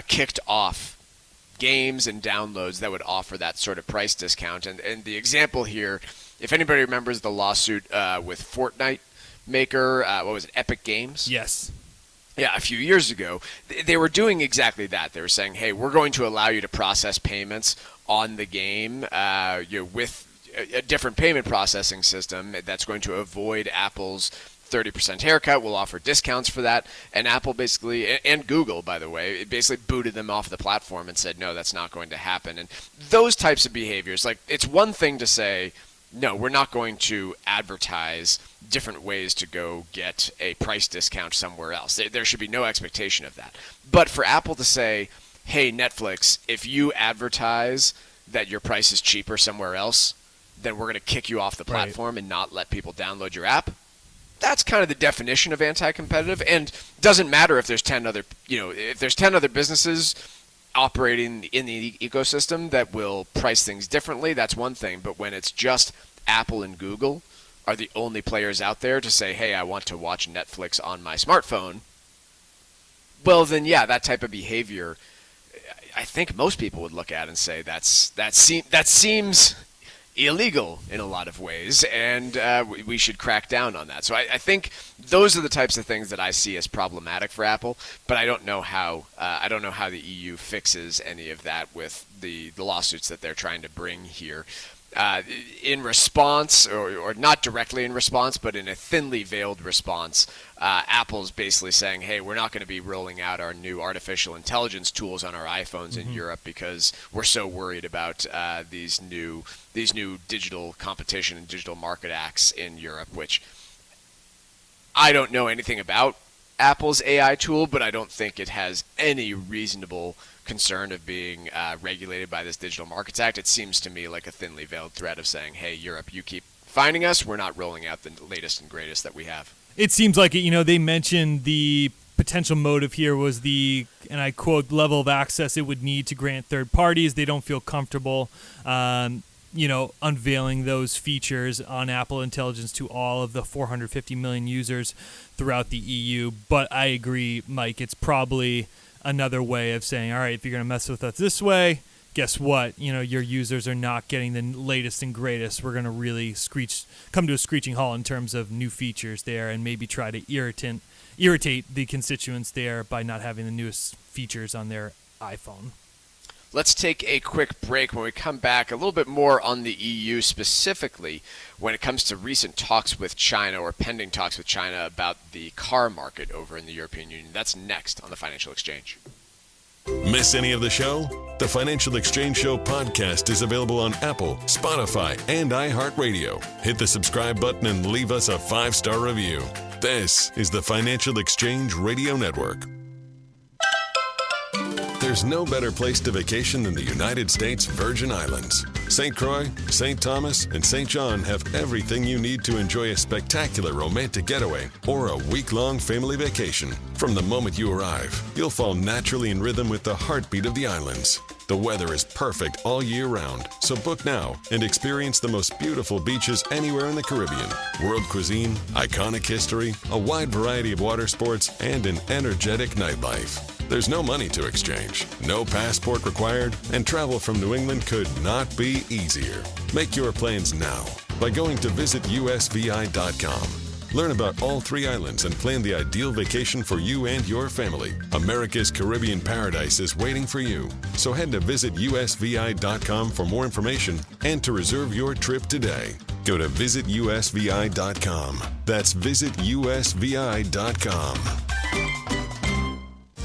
A: kicked off games and downloads that would offer that sort of price discount. And the example here, if anybody remembers the lawsuit with Fortnite maker, what was it, Epic Games?
F: Yes.
A: Yeah, a few years ago, they were doing exactly that. They were saying, hey, we're going to allow you to process payments on the game with a different payment processing system that's going to avoid Apple's 30% haircut. We'll offer discounts for that. And Apple basically, and Google, by the way, basically booted them off the platform and said, no, that's not going to happen. And those types of behaviors, like, it's one thing to say, no, we're not going to advertise different ways to go get a price discount somewhere else. There should be no expectation of that. But for Apple to say, hey, Netflix, if you advertise that your price is cheaper somewhere else, then we're going to kick you off the platform and not let people download your app. That's kind of the definition of anti-competitive, and doesn't matter if there's 10 other, if there's 10 other businesses operating in the ecosystem that will price things differently, that's one thing. But when it's just Apple and Google are the only players out there to say, hey, I want to watch Netflix on my smartphone, well, then, yeah, that type of behavior, I think most people would look at and say that seems illegal in a lot of ways, and we should crack down on that. So I think those are the types of things that I see as problematic for Apple, but I don't know how the EU fixes any of that with the lawsuits that they're trying to bring here. In response, or not directly in response, but in a thinly veiled response, Apple's basically saying, hey, we're not going to be rolling out our new artificial intelligence tools on our iPhones in Europe because we're so worried about these new digital competition and digital market acts in Europe, which I don't know anything about Apple's AI tool, but I don't think it has any reasonable concern of being regulated by this Digital Markets Act. It seems to me like a thinly veiled threat of saying, hey, Europe, you keep finding us, we're not rolling out the latest and greatest that we have.
F: It seems like it, they mentioned the potential motive here was the, and I quote, level of access it would need to grant third parties. They don't feel comfortable unveiling those features on Apple Intelligence to all of the 450 million users throughout the EU. But I agree, Mike, it's probably another way of saying, all right, if you're going to mess with us this way, guess what? Your users are not getting the latest and greatest. We're going to really come to a screeching halt in terms of new features there, and maybe try to irritate the constituents there by not having the newest features on their iPhone.
A: Let's take a quick break. When we come back, a little bit more on the EU specifically when it comes to recent talks with China, or pending talks with China, about the car market over in the European Union. That's next on the Financial Exchange.
C: Miss any of the show? The Financial Exchange Show podcast is available on Apple, Spotify, and iHeartRadio. Hit the subscribe button and leave us a 5-star review. This is the Financial Exchange Radio Network. There's no better place to vacation than the United States Virgin Islands. St. Croix, St. Thomas, and St. John have everything you need to enjoy a spectacular romantic getaway or a week-long family vacation. From the moment you arrive, you'll fall naturally in rhythm with the heartbeat of the islands. The weather is perfect all year round, so book now and experience the most beautiful beaches anywhere in the Caribbean. World cuisine, iconic history, a wide variety of water sports, and an energetic nightlife. There's no money to exchange, no passport required, and travel from New England could not be easier. Make your plans now by going to visitusvi.com. Learn about all 3 islands and plan the ideal vacation for you and your family. America's Caribbean paradise is waiting for you. So head to visitusvi.com for more information and to reserve your trip today. Go to visitusvi.com. That's visitusvi.com.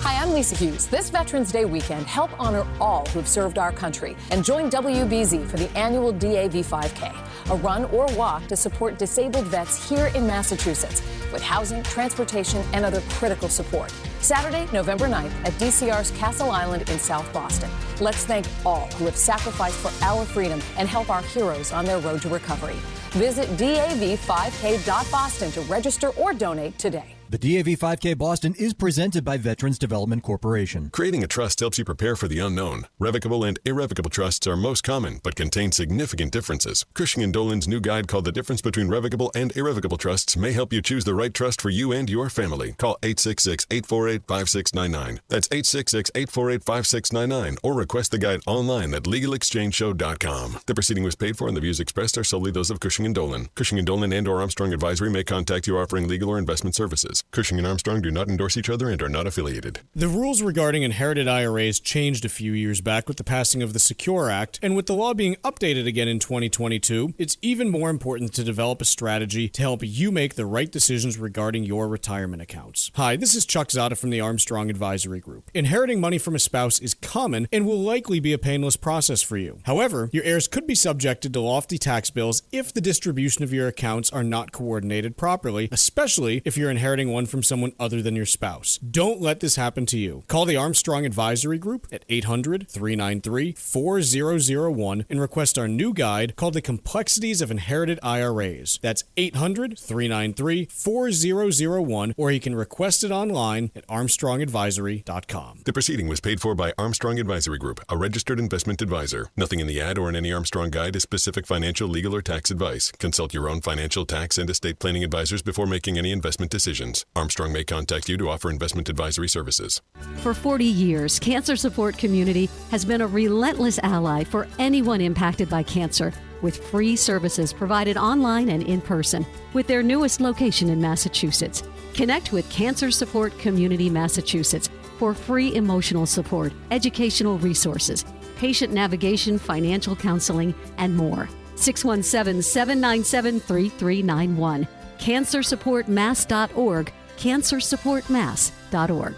J: Hi, I'm Lisa Hughes. This Veterans Day weekend, help honor all who've served our country and join WBZ for the annual DAV 5K, a run or walk to support disabled vets here in Massachusetts with housing, transportation, and other critical support. Saturday, November 9th at DCR's Castle Island in South Boston. Let's thank all who have sacrificed for our freedom and help our heroes on their road to recovery. Visit DAV5K.Boston to register or donate today.
K: The DAV 5K Boston is presented by Veterans Development Corporation.
C: Creating a trust helps you prepare for the unknown. Revocable and irrevocable trusts are most common, but contain significant differences. Cushing & Dolan's new guide called The Difference Between Revocable and Irrevocable Trusts may help you choose the right trust for you and your family. Call 866-848-5699. That's 866-848-5699, or request the guide online at legalexchangeshow.com. The proceeding was paid for and the views expressed are solely those of Cushing & Dolan. Cushing & Dolan and or Armstrong Advisory may contact you offering legal or investment services. Cushing & Armstrong do not endorse each other and are not affiliated.
B: The rules regarding inherited IRAs changed a few years back with the passing of the Secure Act, and with the law being updated again in 2022, it's even more important to develop a strategy to help you make the right decisions regarding your retirement accounts. Hi, this is Chuck Zada from the Armstrong Advisory Group. Inheriting money from a spouse is common and will likely be a painless process for you. However, your heirs could be subjected to lofty tax bills if the distribution of your accounts are not coordinated properly, especially if you're inheriting one from someone other than your spouse. Don't let this happen to you. Call the Armstrong Advisory Group at 800-393-4001 and request our new guide called The Complexities of Inherited IRAs. That's 800-393-4001, or you can request it online at armstrongadvisory.com.
C: The proceeding was paid for by Armstrong Advisory Group, a registered investment advisor. Nothing in the ad or in any Armstrong guide is specific financial, legal, or tax advice. Consult your own financial, tax, and estate planning advisors before making any investment decisions. Armstrong may contact you to offer investment advisory services.
P: For 40 years, Cancer Support Community has been a relentless ally for anyone impacted by cancer, with free services provided online and in person, with their newest location in Massachusetts. Connect with Cancer Support Community Massachusetts for free emotional support, educational resources, patient navigation, financial counseling, and more. 617-797-3391. CancerSupportMass.org, CancerSupportMass.org.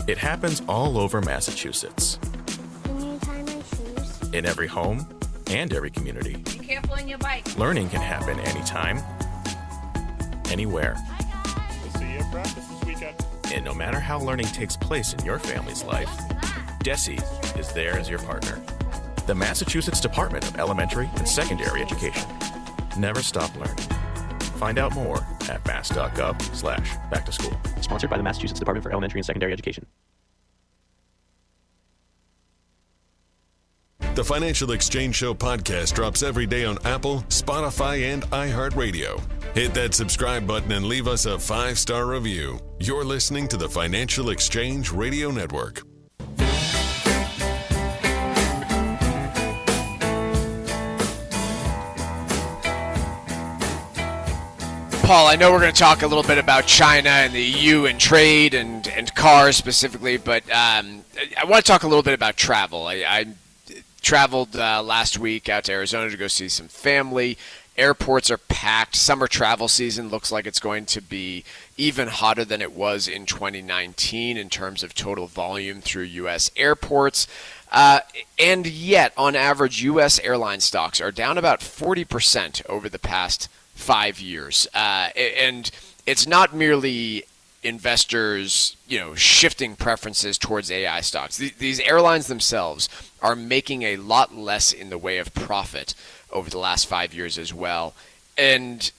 D: It happens all over Massachusetts.
E: Can you tie my shoes?
D: In every home and every community.
Q: Be careful on your bike.
D: Learning can happen anytime, anywhere.
G: We'll see you at practice this weekend.
D: And no matter how learning takes place in your family's life, DESE is there as your partner. The Massachusetts Department of Elementary and Secondary Education. Never stop learning. Find out more at mass.gov/back-to-school.
H: Sponsored by the Massachusetts Department for Elementary and Secondary Education.
C: The Financial Exchange Show podcast drops every day on Apple, Spotify, and iHeartRadio. Hit that subscribe button and leave us a 5-star review. You're listening to the Financial Exchange Radio Network.
A: Paul, I know we're going to talk a little bit about China and the EU and trade and cars specifically, but I want to talk a little bit about travel. I traveled last week out to Arizona to go see some family. Airports are packed. Summer travel season looks like it's going to be even hotter than it was in 2019 in terms of total volume through U.S. airports. And yet, on average, U.S. airline stocks are down about 40% over the past 5 years. And it's not merely investors, shifting preferences towards AI stocks. These airlines themselves are making a lot less in the way of profit over the last 5 years as well. And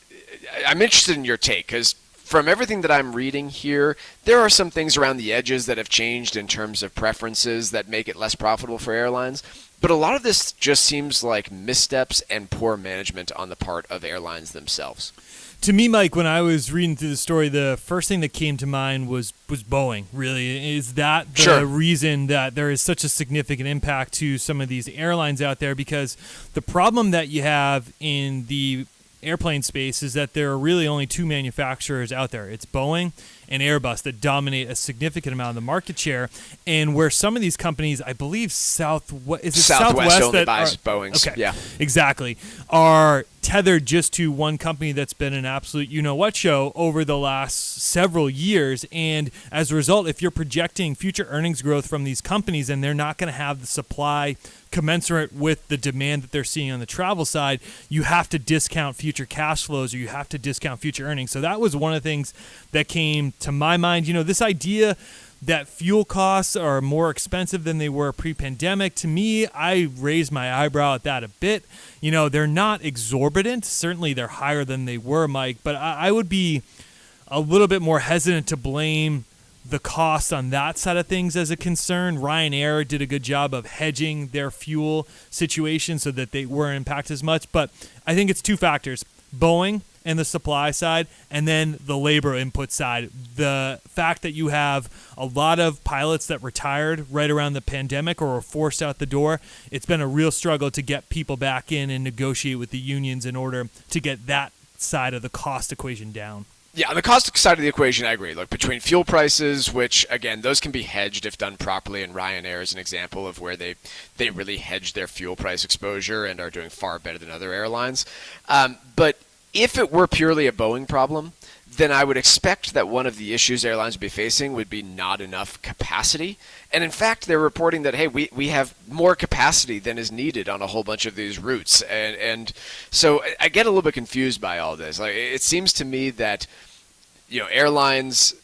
A: I'm interested in your take, because from everything that I'm reading here, there are some things around the edges that have changed in terms of preferences that make it less profitable for airlines. But a lot of this just seems like missteps and poor management on the part of airlines themselves.
F: To me, Mike, when I was reading through the story, the first thing that came to mind was Boeing, really. Is that the reason that there is such a significant impact to some of these airlines out there? Because the problem that you have in the airplane space is that there are really only two manufacturers out there. It's Boeing and Airbus that dominate a significant amount of the market share, and where some of these companies, I believe Southwest
A: only
F: that
A: buys Boeings.
F: Okay,
A: yeah,
F: exactly, are tethered just to one company that's been an absolute you-know-what show over the last several years. And as a result, if you're projecting future earnings growth from these companies and they're not going to have the supply commensurate with the demand that they're seeing on the travel side, you have to discount future cash flows, or you have to discount future earnings. So that was one of the things that came to my mind. This idea that fuel costs are more expensive than they were pre-pandemic, to me, I raised my eyebrow at that a bit. They're not exorbitant. Certainly they're higher than they were, Mike, but I would be a little bit more hesitant to blame the cost on that side of things as a concern. Ryanair did a good job of hedging their fuel situation so that they weren't impacted as much. But I think it's two factors: Boeing and the supply side, and then the labor input side. The fact that you have a lot of pilots that retired right around the pandemic or were forced out the door, it's been a real struggle to get people back in and negotiate with the unions in order to get that side of the cost equation down.
A: Yeah, on the cost side of the equation, I agree. Look, between fuel prices, which, again, those can be hedged if done properly, and Ryanair is an example of where they really hedge their fuel price exposure and are doing far better than other airlines. But if it were purely a Boeing problem, then I would expect that one of the issues airlines would be facing would be not enough capacity. And in fact, they're reporting that, hey, we have more capacity than is needed on a whole bunch of these routes. And so I get a little bit confused by all this. Like, it seems to me that, airlines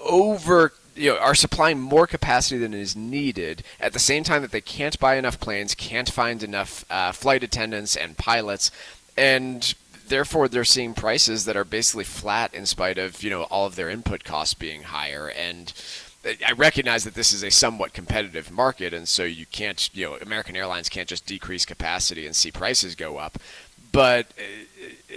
A: are supplying more capacity than is needed at the same time that they can't buy enough planes, can't find enough flight attendants and pilots, and therefore they're seeing prices that are basically flat in spite of all of their input costs being higher. And I recognize that this is a somewhat competitive market, and so you can't, American Airlines can't just decrease capacity and see prices go up. But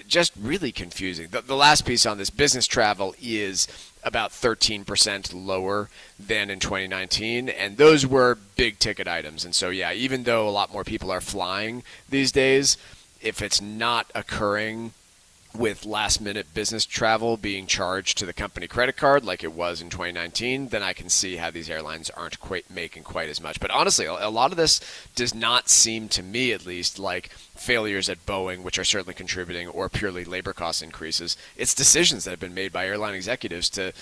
A: just really confusing. The last piece on this, business travel is about 13% lower than in 2019, and those were big ticket items. And so, yeah, even though a lot more people are flying these days, if it's not occurring with last-minute business travel being charged to the company credit card like it was in 2019, then I can see how these airlines aren't quite making quite as much. But honestly, a lot of this does not seem, to me at least, like failures at Boeing, which are certainly contributing, or purely labor cost increases. It's decisions that have been made by airline executives to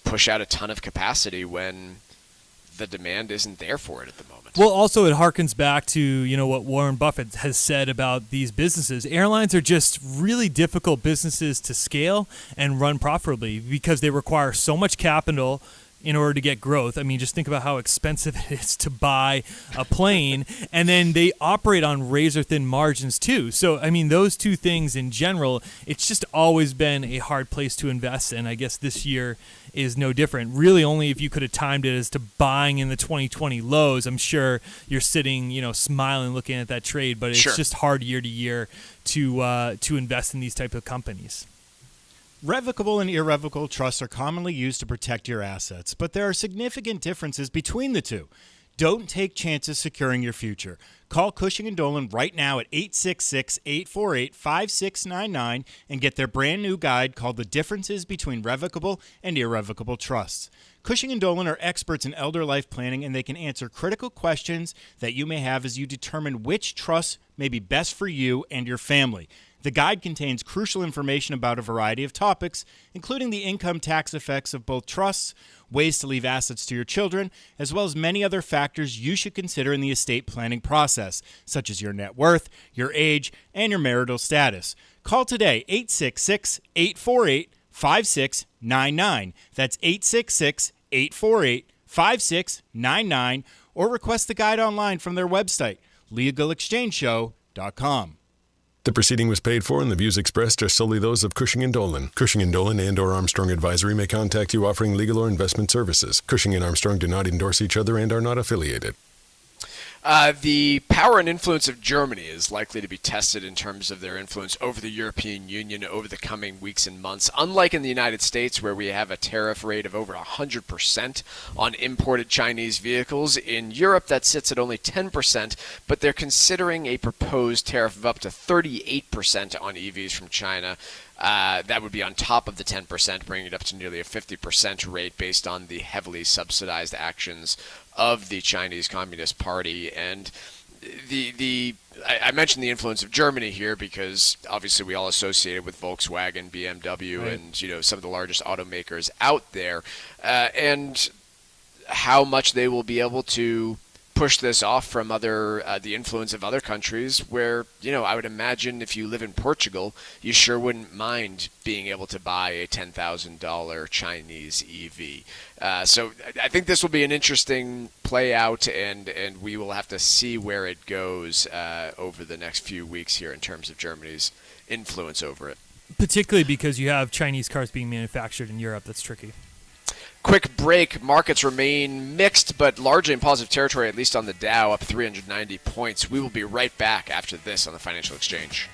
A: push out a ton of capacity when the demand isn't there for it at the moment.
F: Well, also it harkens back to, what Warren Buffett has said about these businesses. Airlines are just really difficult businesses to scale and run profitably because they require so much capital in order to get growth. I mean, just think about how expensive it is to buy a plane, and then they operate on razor-thin margins too. So, I mean, those two things in general, it's just always been a hard place to invest, and I guess this year is no different. Really, only if you could have timed it as to buying in the 2020 lows, I'm sure you're sitting, smiling looking at that trade, but it's just hard year to year to invest in these type of companies.
G: Revocable and irrevocable trusts are commonly used to protect your assets, but there are significant differences between the two. Don't take chances securing your future. Call Cushing & Dolan right now at 866-848-5699 and get their brand new guide called The Differences Between Revocable and Irrevocable Trusts. Cushing & Dolan are experts in elder life planning, and they can answer critical questions that you may have as you determine which trust may be best for you and your family. The guide contains crucial information about a variety of topics, including the income tax effects of both trusts, ways to leave assets to your children, as well as many other factors you should consider in the estate planning process, such as your net worth, your age, and your marital status. Call today, 866-848-5699. 866-848-5699. That's 866-848-5699. Or request the guide online from their website, legalexchangeshow.com.
C: The proceeding was paid for, and the views expressed are solely those of Cushing & Dolan. Cushing & Dolan and/or Armstrong Advisory may contact you offering legal or investment services. Cushing and Armstrong do not endorse each other and are not affiliated.
A: The power and influence of Germany is likely to be tested in terms of their influence over the European Union over the coming weeks and months. Unlike in the United States, where we have a tariff rate of over 100% on imported Chinese vehicles, in Europe that sits at only 10%, but they're considering a proposed tariff of up to 38% on EVs from China. That would be on top of the 10%, bringing it up to nearly a 50% rate based on the heavily subsidized actions of the Chinese Communist Party. And I mentioned the influence of Germany here because obviously we all associate it with Volkswagen, BMW, right, and some of the largest automakers out there, and how much they will be able to push this off from the influence of other countries where, I would imagine if you live in Portugal, you sure wouldn't mind being able to buy a $10,000 Chinese EV. So I think this will be an interesting play out, and we will have to see where it goes over the next few weeks here in terms of Germany's influence over it.
F: Particularly because you have Chinese cars being manufactured in Europe. That's tricky.
A: Quick break. Markets remain mixed, but largely in positive territory, at least on the Dow, up 390 points. We will be right back after this on the Financial Exchange.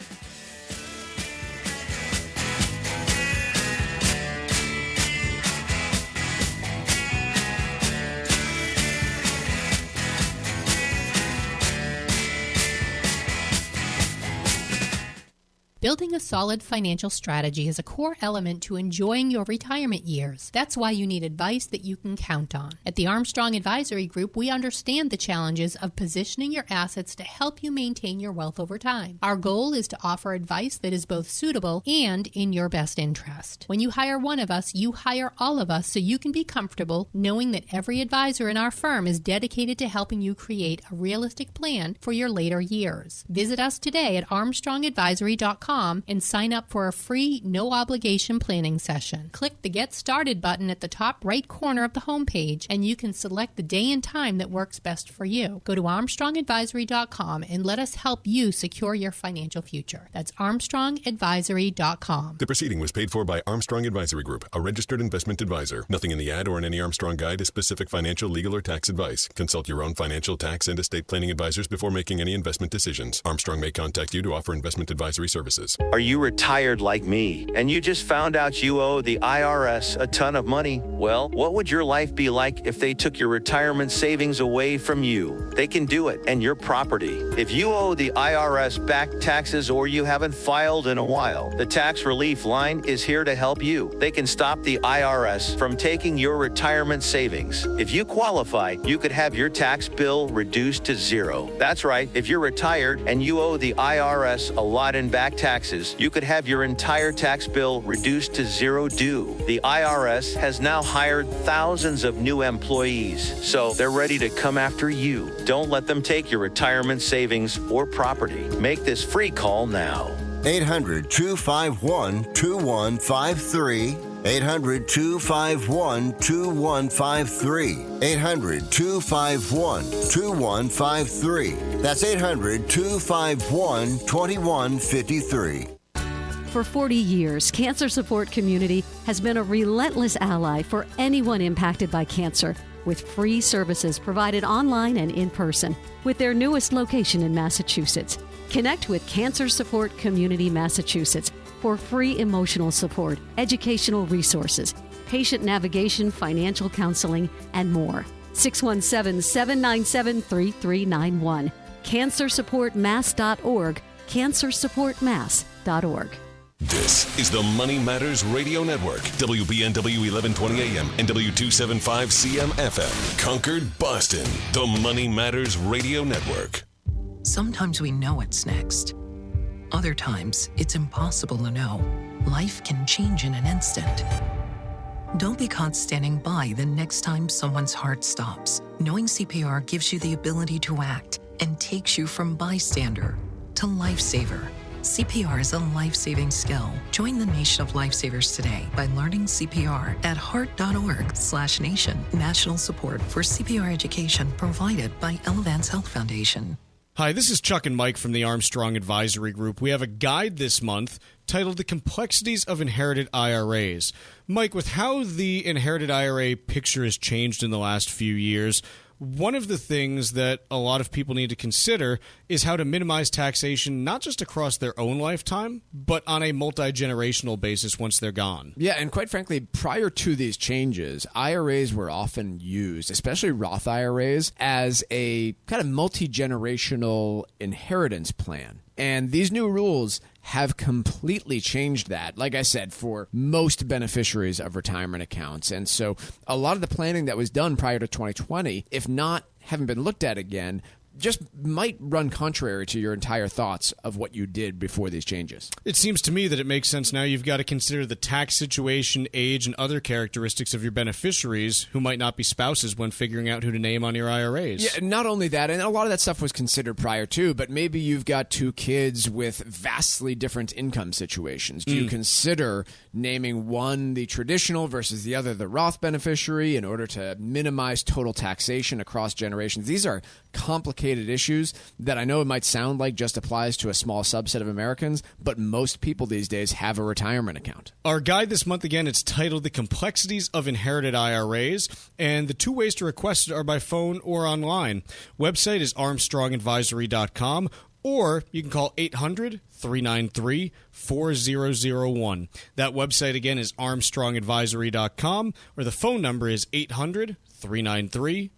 Q: Building a solid financial strategy is a core element to enjoying your retirement years. That's why you need advice that you can count on. At the Armstrong Advisory Group, we understand the challenges of positioning your assets to help you maintain your wealth over time. Our goal is to offer advice that is both suitable and in your best interest. When you hire one of us, you hire all of us so you can be comfortable knowing that every advisor in our firm is dedicated to helping you create a realistic plan for your later years. Visit us today at armstrongadvisory.com and sign up for a free, no-obligation planning session. Click the Get Started button at the top right corner of the homepage, and you can select the day and time that works best for you. Go to armstrongadvisory.com and let us help you secure your financial future. That's armstrongadvisory.com.
C: The proceeding was paid for by Armstrong Advisory Group, a registered investment advisor. Nothing in the ad or in any Armstrong guide is specific financial, legal, or tax advice. Consult your own financial, tax, and estate planning advisors before making any investment decisions. Armstrong may contact you to offer investment advisory services.
N: Are you retired like me and you just found out you owe the IRS a ton of money? Well, what would your life be like if they took your retirement savings away from you? They can do it, and your property. If you owe the IRS back taxes or you haven't filed in a while, the Tax Relief Line is here to help you. They can stop the IRS from taking your retirement savings. If you qualify, you could have your tax bill reduced to zero. That's right. If you're retired and you owe the IRS a lot in back taxes, you could have your entire tax bill reduced to zero due. The IRS has now hired thousands of new employees, so they're ready to come after you. Don't let them take your retirement savings or property. Make this free call now.
L: 800-251-2153. 800-251-2153. 800-251-2153. That's 800-251-2153.
P: For 40 years, Cancer Support Community has been a relentless ally for anyone impacted by cancer, with free services provided online and in person, with their newest location in Massachusetts. Connect with Cancer Support Community Massachusetts for free emotional support, educational resources, patient navigation, financial counseling, and more. 617-797-3391. CancerSupportMass.org. CancerSupportMass.org.
C: This is the Money Matters Radio Network, WBNW 1120 AM and W275 CM FM. Concord, Boston, the Money Matters Radio Network.
R: Sometimes we know what's next. Other times, it's impossible to know. Life can change in an instant. Don't be caught standing by the next time someone's heart stops. Knowing CPR gives you the ability to act and takes you from bystander to lifesaver. CPR is a life-saving skill. Join the nation of lifesavers today by learning CPR at heart.org/nation. National support for CPR education provided by Elevance Health Foundation.
B: Hi, this is Chuck and Mike from the Armstrong Advisory Group. We have a guide this month titled The Complexities of Inherited IRAs. Mike, with how the inherited IRA picture has changed in the last few years, one of the things that a lot of people need to consider is how to minimize taxation, not just across their own lifetime, but on a multi-generational basis once they're gone.
A: Yeah, and quite frankly, prior to these changes, IRAs were often used, especially Roth IRAs, as a kind of multi-generational inheritance plan. And these new rules have completely changed that, like I said, for most beneficiaries of retirement accounts. And so a lot of the planning that was done prior to 2020, if not haven't been looked at again, just might run contrary to your entire thoughts of what you did before these changes.
B: It seems to me that it makes sense now you've got to consider the tax situation, age, and other characteristics of your beneficiaries who might not be spouses when figuring out who to name on your IRAs.
A: Yeah, not only that, and a lot of that stuff was considered prior to, but maybe you've got two kids with vastly different income situations. Do you consider naming one the traditional versus the other the Roth beneficiary in order to minimize total taxation across generations? These are complicated issues that I know it might sound like just applies to a small subset of Americans, but most people these days have a retirement account.
B: Our guide this month, again, it's titled The Complexities of Inherited IRAs, and the two ways to request it are by phone or online. Website is armstrongadvisory.com, or you can call 800-393-4001. That website, again, is armstrongadvisory.com, or the phone number is 800-393-4001.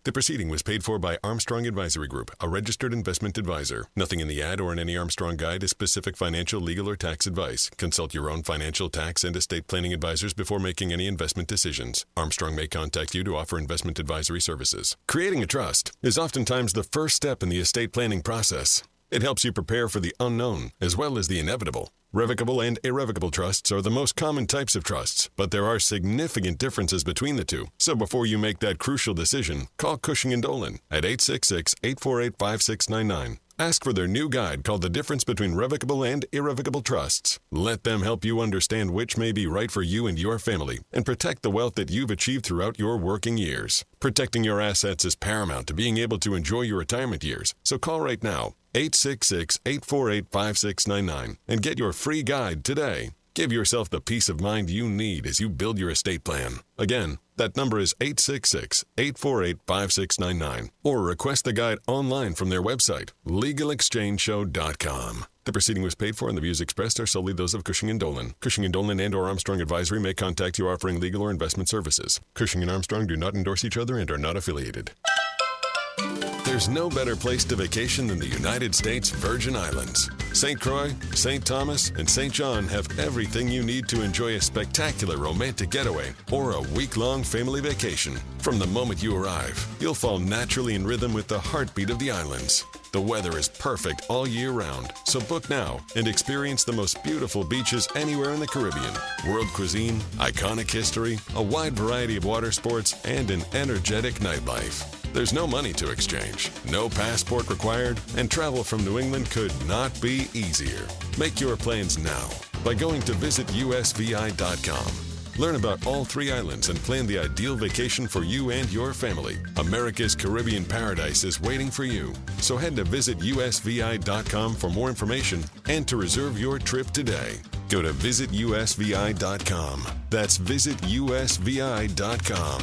C: The proceeding was paid for by Armstrong Advisory Group, a registered investment advisor. Nothing in the ad or in any Armstrong guide is specific financial, legal, or tax advice. Consult your own financial, tax, and estate planning advisors before making any investment decisions. Armstrong may contact you to offer investment advisory services. Creating a trust is oftentimes the first step in the estate planning process. It helps you prepare for the unknown as well as the inevitable. Revocable and irrevocable trusts are the most common types of trusts, but there are significant differences between the two. So before you make that crucial decision, call Cushing & Dolan at 866-848-5699. Ask for their new guide called The Difference Between Revocable and Irrevocable Trusts. Let them help you understand which may be right for you and your family and protect the wealth that you've achieved throughout your working years. Protecting your assets is paramount to being able to enjoy your retirement years. So call right now, 866-848-5699, and get your free guide today. Give yourself the peace of mind you need as you build your estate plan. Again, that number is 866-848-5699, or request the guide online from their website, LegalExchangeShow.com. The proceeding was paid for and the views expressed are solely those of Cushing & Dolan. Cushing & Dolan and or Armstrong Advisory may contact you offering legal or investment services. Cushing & Armstrong do not endorse each other and are not affiliated. There's no better place to vacation than the United States Virgin Islands. St. Croix, St. Thomas, and St. John have everything you need to enjoy a spectacular romantic getaway or a week-long family vacation. From the moment you arrive, you'll fall naturally in rhythm with the heartbeat of the islands. The weather is perfect all year round, so book now and experience the most beautiful beaches anywhere in the Caribbean. World cuisine, iconic history, a wide variety of water sports, and an energetic nightlife. There's no money to exchange, no passport required, and travel from New England could not be easier. Make your plans now by going to visitusvi.com. Learn about all three islands and plan the ideal vacation for you and your family. America's Caribbean paradise is waiting for you. So head to visitusvi.com for more information and to reserve your trip today. Go to visitusvi.com. That's visitusvi.com.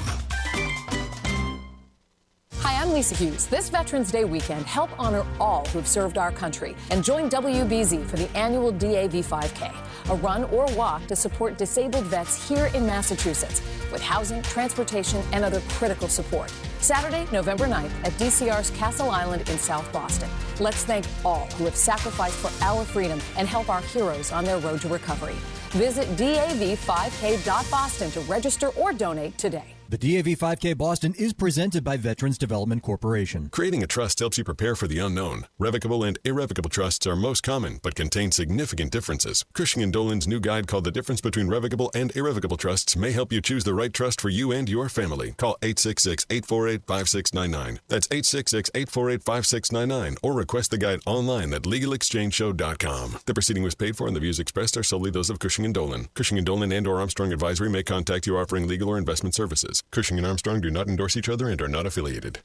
J: Hi, I'm Lisa Hughes. This Veterans Day weekend, help honor all who have served our country and join WBZ for the annual DAV 5K, a run or walk to support disabled vets here in Massachusetts with housing, transportation, and other critical support. Saturday, November 9th at DCR's Castle Island in South Boston. Let's thank all who have sacrificed for our freedom and help our heroes on their road to recovery. Visit DAV5K.Boston to register or donate today.
K: The DAV 5K Boston is presented by Veterans Development Corporation.
C: Creating a trust helps you prepare for the unknown. Revocable and irrevocable trusts are most common, but contain significant differences. Cushing & Dolan's new guide called The Difference Between Revocable and Irrevocable Trusts may help you choose the right trust for you and your family. Call 866-848-5699. That's 866-848-5699, or request the guide online at legalexchangeshow.com. The proceeding was paid for, and the views expressed are solely those of Cushing & Dolan. Cushing & Dolan and/or Armstrong Advisory may contact you offering legal or investment services. Cushing and Armstrong do not endorse each other and are not affiliated.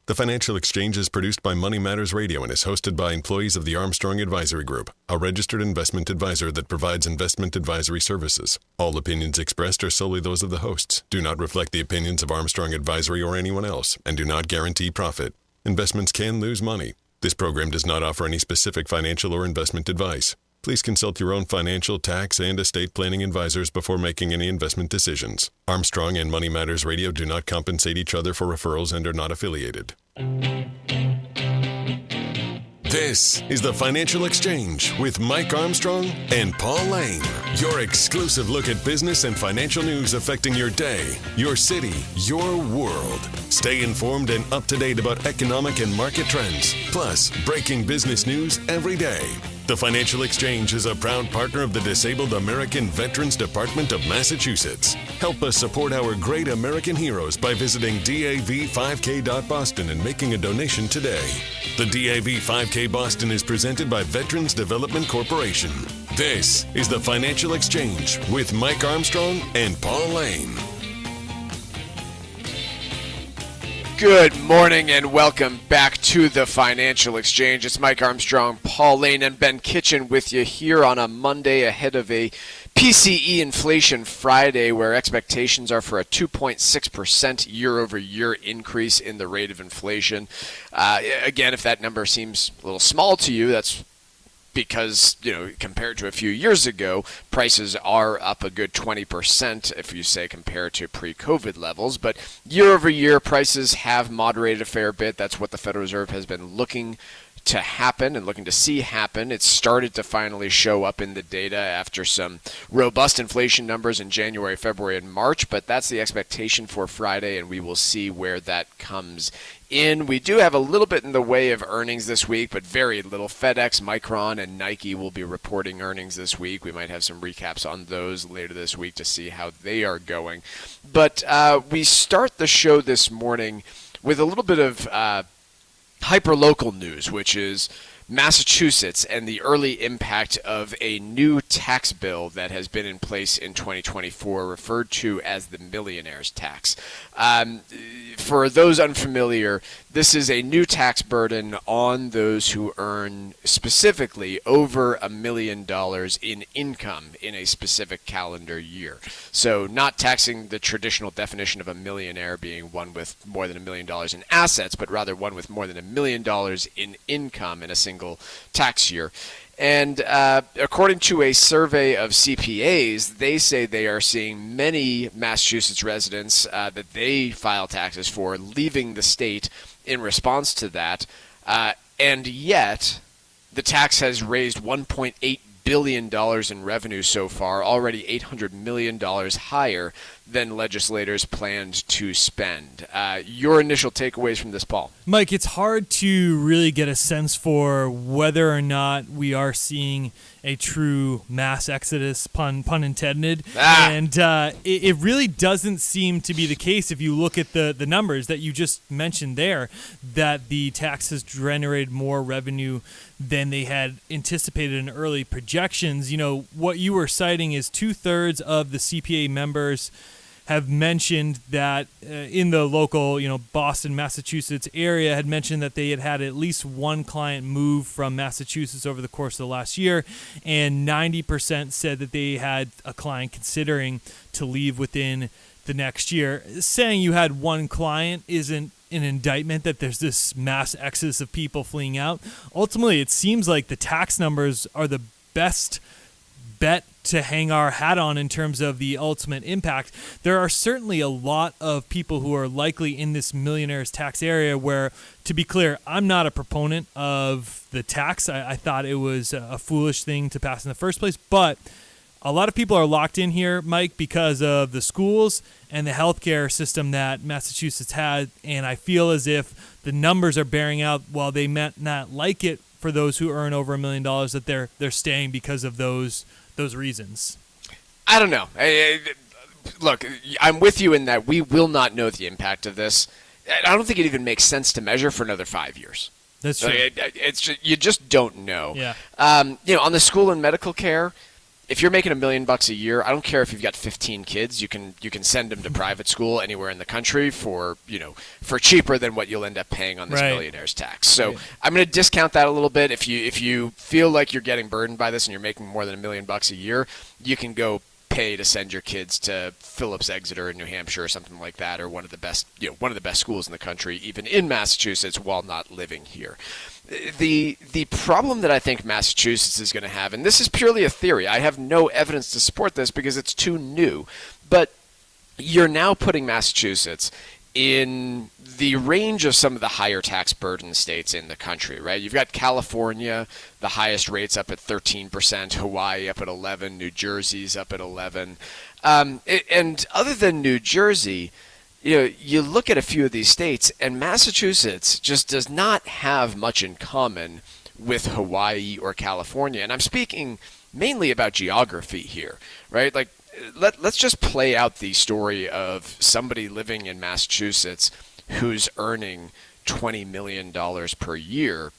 C: The Financial Exchange is produced by Money Matters Radio and is hosted by employees of the Armstrong Advisory Group, a registered investment advisor that provides investment advisory services. All opinions expressed are solely those of the hosts, do not reflect the opinions of Armstrong Advisory or anyone else, and do not guarantee profit. Investments can lose money. This program does not offer any specific financial or investment advice. Please consult your own financial, tax, and estate planning advisors before making any investment decisions. Armstrong and Money Matters Radio do not compensate each other for referrals and are not affiliated. This is the Financial Exchange with Mike Armstrong and Paul Lane. Your exclusive look at business and financial news affecting your day, your city, your world. Stay informed and up to date about economic and market trends, plus breaking business news every day. The Financial Exchange is a proud partner of the Disabled American Veterans Department of Massachusetts. Help us support our great American heroes by visiting DAV5K.Boston and making a donation today. The DAV 5K Boston is presented by Veterans Development Corporation. This is the Financial Exchange with Mike Armstrong and Paul Lane.
A: Good morning and welcome back to the Financial Exchange. It's Mike Armstrong, Paul Lane, and Ben Kitchen with you here on a Monday ahead of a PCE Inflation Friday, where expectations are for a 2.6% year-over-year increase in the rate of inflation. Again, if that number seems a little small to you, that's because, compared to a few years ago, prices are up a good 20% if you say compare to pre-COVID levels. But year over year, prices have moderated a fair bit. That's what the Federal Reserve has been looking to happen and looking to see happen. It started to finally show up in the data after some robust inflation numbers in January, February, and March, but that's the expectation for Friday, and we will see where that comes in. We do have a little bit in the way of earnings this week, but very little. FedEx, Micron, and Nike will be reporting earnings this week. We might have some recaps on those later this week to see how they are going. But we start the show this morning with a little bit of hyper-local news, which is Massachusetts and the early impact of a new tax bill that has been in place in 2024, referred to as the millionaires tax. For those unfamiliar, this is a new tax burden on those who earn specifically over $1 million in income in a specific calendar year. So not taxing the traditional definition of a millionaire being one with more than $1 million in assets, but rather one with more than $1 million in income in a single tax year. And according to a survey of CPAs, they say they are seeing many Massachusetts residents that they file taxes for leaving the state in response to that. And yet, the tax has raised $1.8 billion in revenue so far, already $800 million higher than legislators planned to spend. Your initial takeaways from this, Paul?
F: Mike, it's hard to really get a sense for whether or not we are seeing a true mass exodus, pun intended. And it really doesn't seem to be the case if you look at the numbers that you just mentioned there, that the tax has generated more revenue than they had anticipated in early projections. What you were citing is 2/3 of the CPA members have mentioned that in the local, Boston, Massachusetts area, had mentioned that they had at least one client move from Massachusetts over the course of the last year, and 90% said that they had a client considering to leave within the next year. Saying you had one client isn't an indictment that there's this mass exodus of people fleeing out. Ultimately, it seems like the tax numbers are the best bet to hang our hat on in terms of the ultimate impact. There are certainly a lot of people who are likely in this millionaires tax area where, to be clear, I'm not a proponent of the tax. I thought it was a foolish thing to pass in the first place, but a lot of people are locked in here, Mike, because of the schools and the healthcare system that Massachusetts had, and I feel as if the numbers are bearing out. While they might not like it for those who earn over $1 million, that they're staying because of those reasons.
A: I don't know. Look, I'm with you in that we will not know the impact of this. I don't think it even makes sense to measure for another 5 years.
F: That's true.
A: It's just, you just don't know.
F: Yeah.
A: On the school and medical care, if you're making $1 million a year, I don't care if you've got 15 kids. You can send them to private school anywhere in the country for cheaper than what you'll end up paying on this millionaire's tax. So I'm going to discount that a little bit. If you feel like you're getting burdened by this and you're making more than $1 million a year, you can go pay to send your kids to Phillips Exeter in New Hampshire or something like that, or one of the best schools in the country, even in Massachusetts, while not living here. The problem that I think Massachusetts is going to have, and this is purely a theory, I have no evidence to support this because it's too new, but you're now putting Massachusetts in the range of some of the higher tax burden states in the country, right? You've got California, the highest rates up at 13%, Hawaii up at 11%, New Jersey's up at 11%. And other than New Jersey, you look at a few of these states, and Massachusetts just does not have much in common with Hawaii or California. And I'm speaking mainly about geography here, right? Like, let's just play out the story of somebody living in Massachusetts who's earning $20 million per year.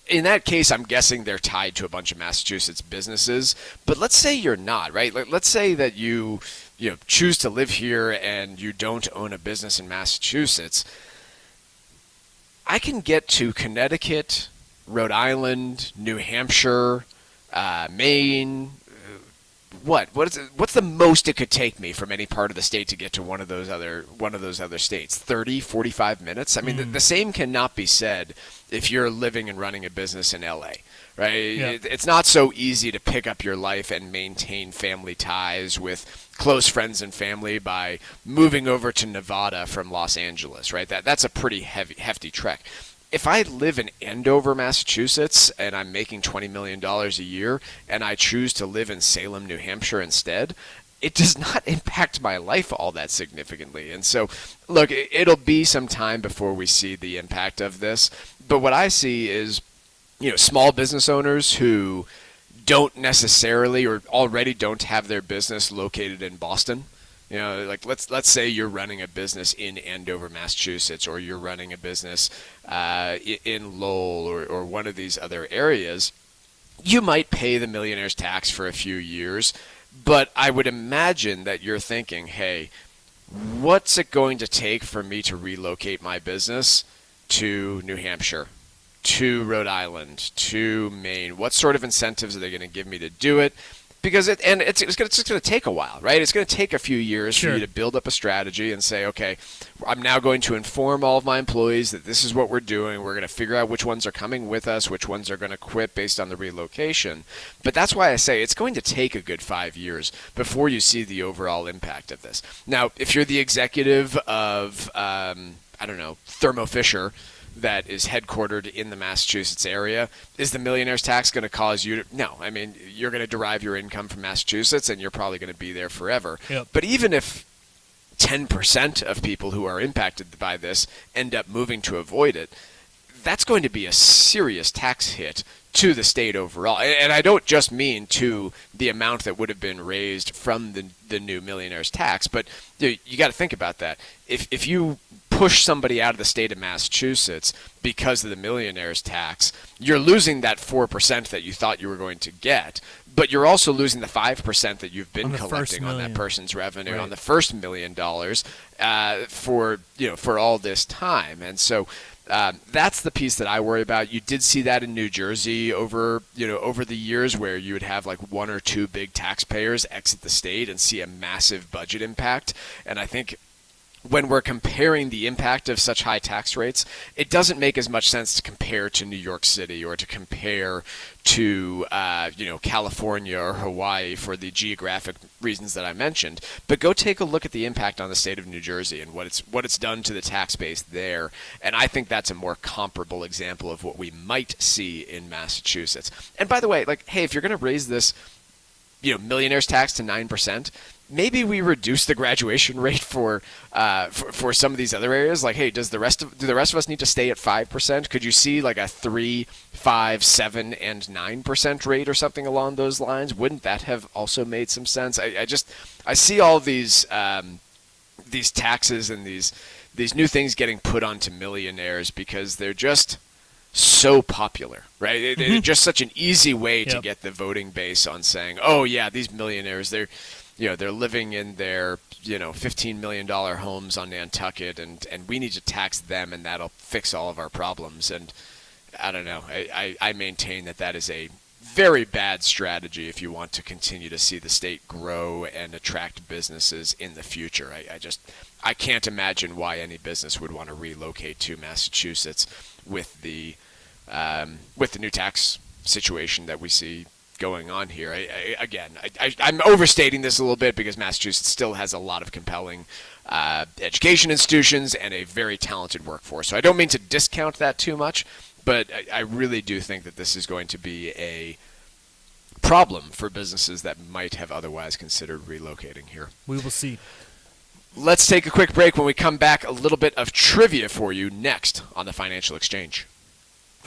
A: In that case, I'm guessing they're tied to a bunch of Massachusetts businesses. But let's say you're not, right? Let's say that you choose to live here and you don't own a business in Massachusetts. I can get to Connecticut, Rhode Island, New Hampshire, Maine. What's the most it could take me from any part of the state to get to one of those other states? 30, 45 minutes? I mean, the same cannot be said if you're living and running a business in LA, right?
F: Yeah.
A: It's not so easy to pick up your life and maintain family ties with close friends and family by moving over to Nevada from Los Angeles, right? That's a pretty hefty trek. If I live in Andover, Massachusetts, and I'm making $20 million a year, and I choose to live in Salem, New Hampshire instead, it does not impact my life all that significantly. And so, look, it'll be some time before we see the impact of this. But what I see is, small business owners who don't necessarily or already don't have their business located in Boston. Like let's say you're running a business in Andover, Massachusetts, or you're running a business in Lowell or one of these other areas. You might pay the millionaire's tax for a few years, but I would imagine that you're thinking, hey, what's it going to take for me to relocate my business to New Hampshire, to Rhode Island, to Maine? What sort of incentives are they going to give me to do it? Because it's just going to take a while, right? It's going to take a few years for you to build up a strategy and say, okay, I'm now going to inform all of my employees that this is what we're doing. We're going to figure out which ones are coming with us, which ones are going to quit based on the relocation. But that's why I say it's going to take a good 5 years before you see the overall impact of this. Now, if you're the executive of, Thermo Fisher, that is headquartered in the Massachusetts area, is the millionaire's tax going to cause you to? No. I mean, you're going to derive your income from Massachusetts, and you're probably going to be there forever.
F: Yep.
A: But even if 10% of people who are impacted by this end up moving to avoid it, that's going to be a serious tax hit to the state overall. And I don't just mean to the amount that would have been raised from the new millionaire's tax, but you got to think about that. If you push somebody out of the state of Massachusetts because of the millionaire's tax, you're losing that 4% that you thought you were going to get, but you're also losing the 5% that you've been collecting on that person's revenue on the first $1 million for all this time. And so that's the piece that I worry about. You did see that in New Jersey over the years, where you would have like one or two big taxpayers exit the state and see a massive budget impact. And I think when we're comparing the impact of such high tax rates, it doesn't make as much sense to compare to New York City or to compare to California or Hawaii for the geographic reasons that I mentioned. But go take a look at the impact on the state of New Jersey and what it's done to the tax base there. And I think that's a more comparable example of what we might see in Massachusetts. And by the way, hey, if you're going to raise this millionaires tax to 9%. Maybe we reduce the graduation rate for some of these other areas. Like, hey, do the rest of us need to stay at 5%? Could you see like a 3, 5, 7, and 9% rate or something along those lines? Wouldn't that have also made some sense? I see all these taxes and these new things getting put onto millionaires because they're just so popular, right? They're just such an easy way to get the voting base on saying, oh yeah, these millionaires, they're living in their $15 million homes on Nantucket, and we need to tax them, and that'll fix all of our problems. And I don't know. I maintain that is a very bad strategy if you want to continue to see the state grow and attract businesses in the future. I can't imagine why any business would want to relocate to Massachusetts with the new tax situation that we see going on here. I'm overstating this a little bit because Massachusetts still has a lot of compelling education institutions and a very talented workforce. So I don't mean to discount that too much, but I really do think that this is going to be a problem for businesses that might have otherwise considered relocating here.
F: We will see.
A: Let's take a quick break. When we come back, a little bit of trivia for you next on the Financial Exchange.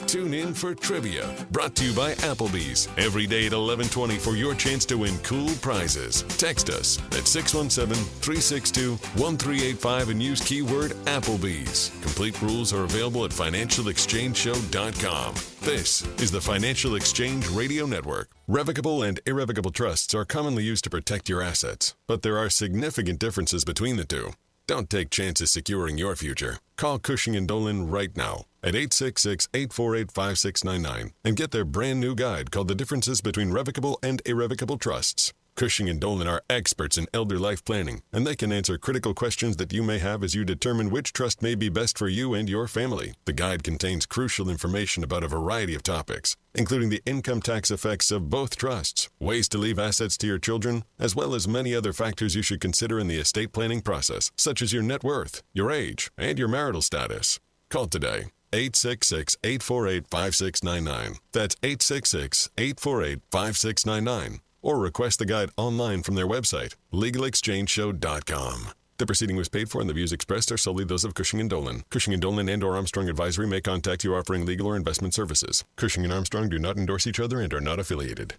C: Tune in for Trivia, brought to you by Applebee's. Every day at 11:20 for your chance to win cool prizes. Text us at 617-362-1385 and use keyword Applebee's. Complete rules are available at financialexchangeshow.com. This is the Financial Exchange Radio Network. Revocable and irrevocable trusts are commonly used to protect your assets, but there are significant differences between the two. Don't take chances securing your future. Call Cushing & Dolan right now at 866-848-5699 and get their brand new guide called The Differences Between Revocable and Irrevocable Trusts. Cushing & Dolan are experts in elder life planning, and they can answer critical questions that you may have as you determine which trust may be best for you and your family. The guide contains crucial information about a variety of topics, including the income tax effects of both trusts, ways to leave assets to your children, as well as many other factors you should consider in the estate planning process, such as your net worth, your age, and your marital status. Call today. 866-848-5699. That's 866-848-5699. Or request the guide online from their website, legalexchangeshow.com. The proceeding was paid for, and the views expressed are solely those of Cushing & Dolan. Cushing & Dolan and/or Armstrong Advisory may contact you offering legal or investment services. Cushing & Armstrong do not endorse each other and are not affiliated.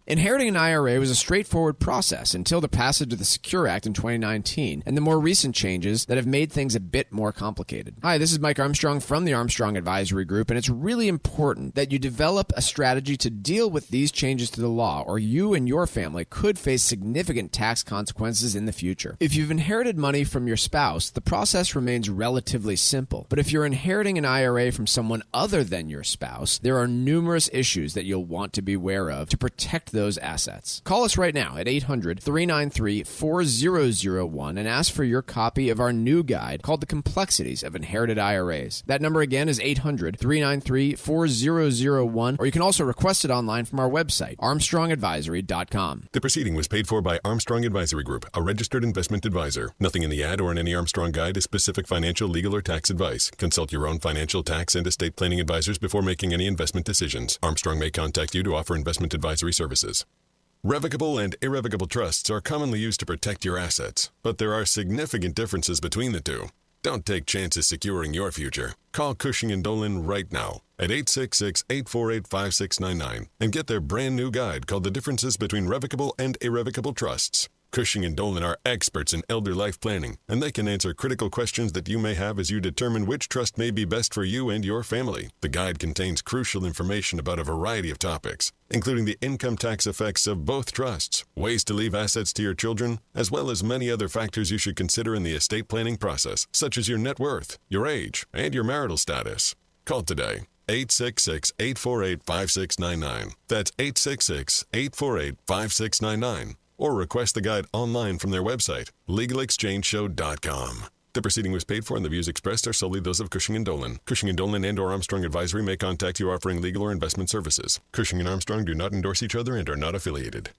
A: Inheriting an IRA was a straightforward process until the passage of the Secure Act in 2019 and the more recent changes that have made things a bit more complicated. Hi, this is Mike Armstrong from the Armstrong Advisory Group, and it's really important that you develop a strategy to deal with these changes to the law, or you and your family could face significant tax consequences in the future. If you've inherited money from your spouse, the process remains relatively simple. But if you're inheriting an IRA from someone other than your spouse, there are numerous issues that you'll want to be aware of to protect those assets. Call us right now at 800-393-4001 and ask for your copy of our new guide called The Complexities of Inherited IRAs. That number again is 800-393-4001, or you can also request it online from our website, armstrongadvisory.com.
C: The proceeding was paid for by Armstrong Advisory Group, a registered investment advisor. Nothing in the ad or in any Armstrong guide is specific financial, legal, or tax advice. Consult your own financial, tax, and estate planning advisors before making any investment decisions. Armstrong may contact you to offer investment advisory services. Revocable and irrevocable trusts are commonly used to protect your assets, but there are significant differences between the two. Don't take chances securing your future. Call Cushing & Dolan right now at 866-848-5699 and get their brand new guide called The Differences Between Revocable and Irrevocable Trusts. Cushing & Dolan are experts in elder life planning, and they can answer critical questions that you may have as you determine which trust may be best for you and your family. The guide contains crucial information about a variety of topics, including the income tax effects of both trusts, ways to leave assets to your children, as well as many other factors you should consider in the estate planning process, such as your net worth, your age, and your marital status. Call today. 866-848-5699. That's 866-848-5699. Or request the guide online from their website, legalexchangeshow.com. The proceeding was paid for, and the views expressed are solely those of Cushing & Dolan. Cushing & Dolan and/or Armstrong Advisory may contact you offering legal or investment services. Cushing & Armstrong do not endorse each other and are not affiliated.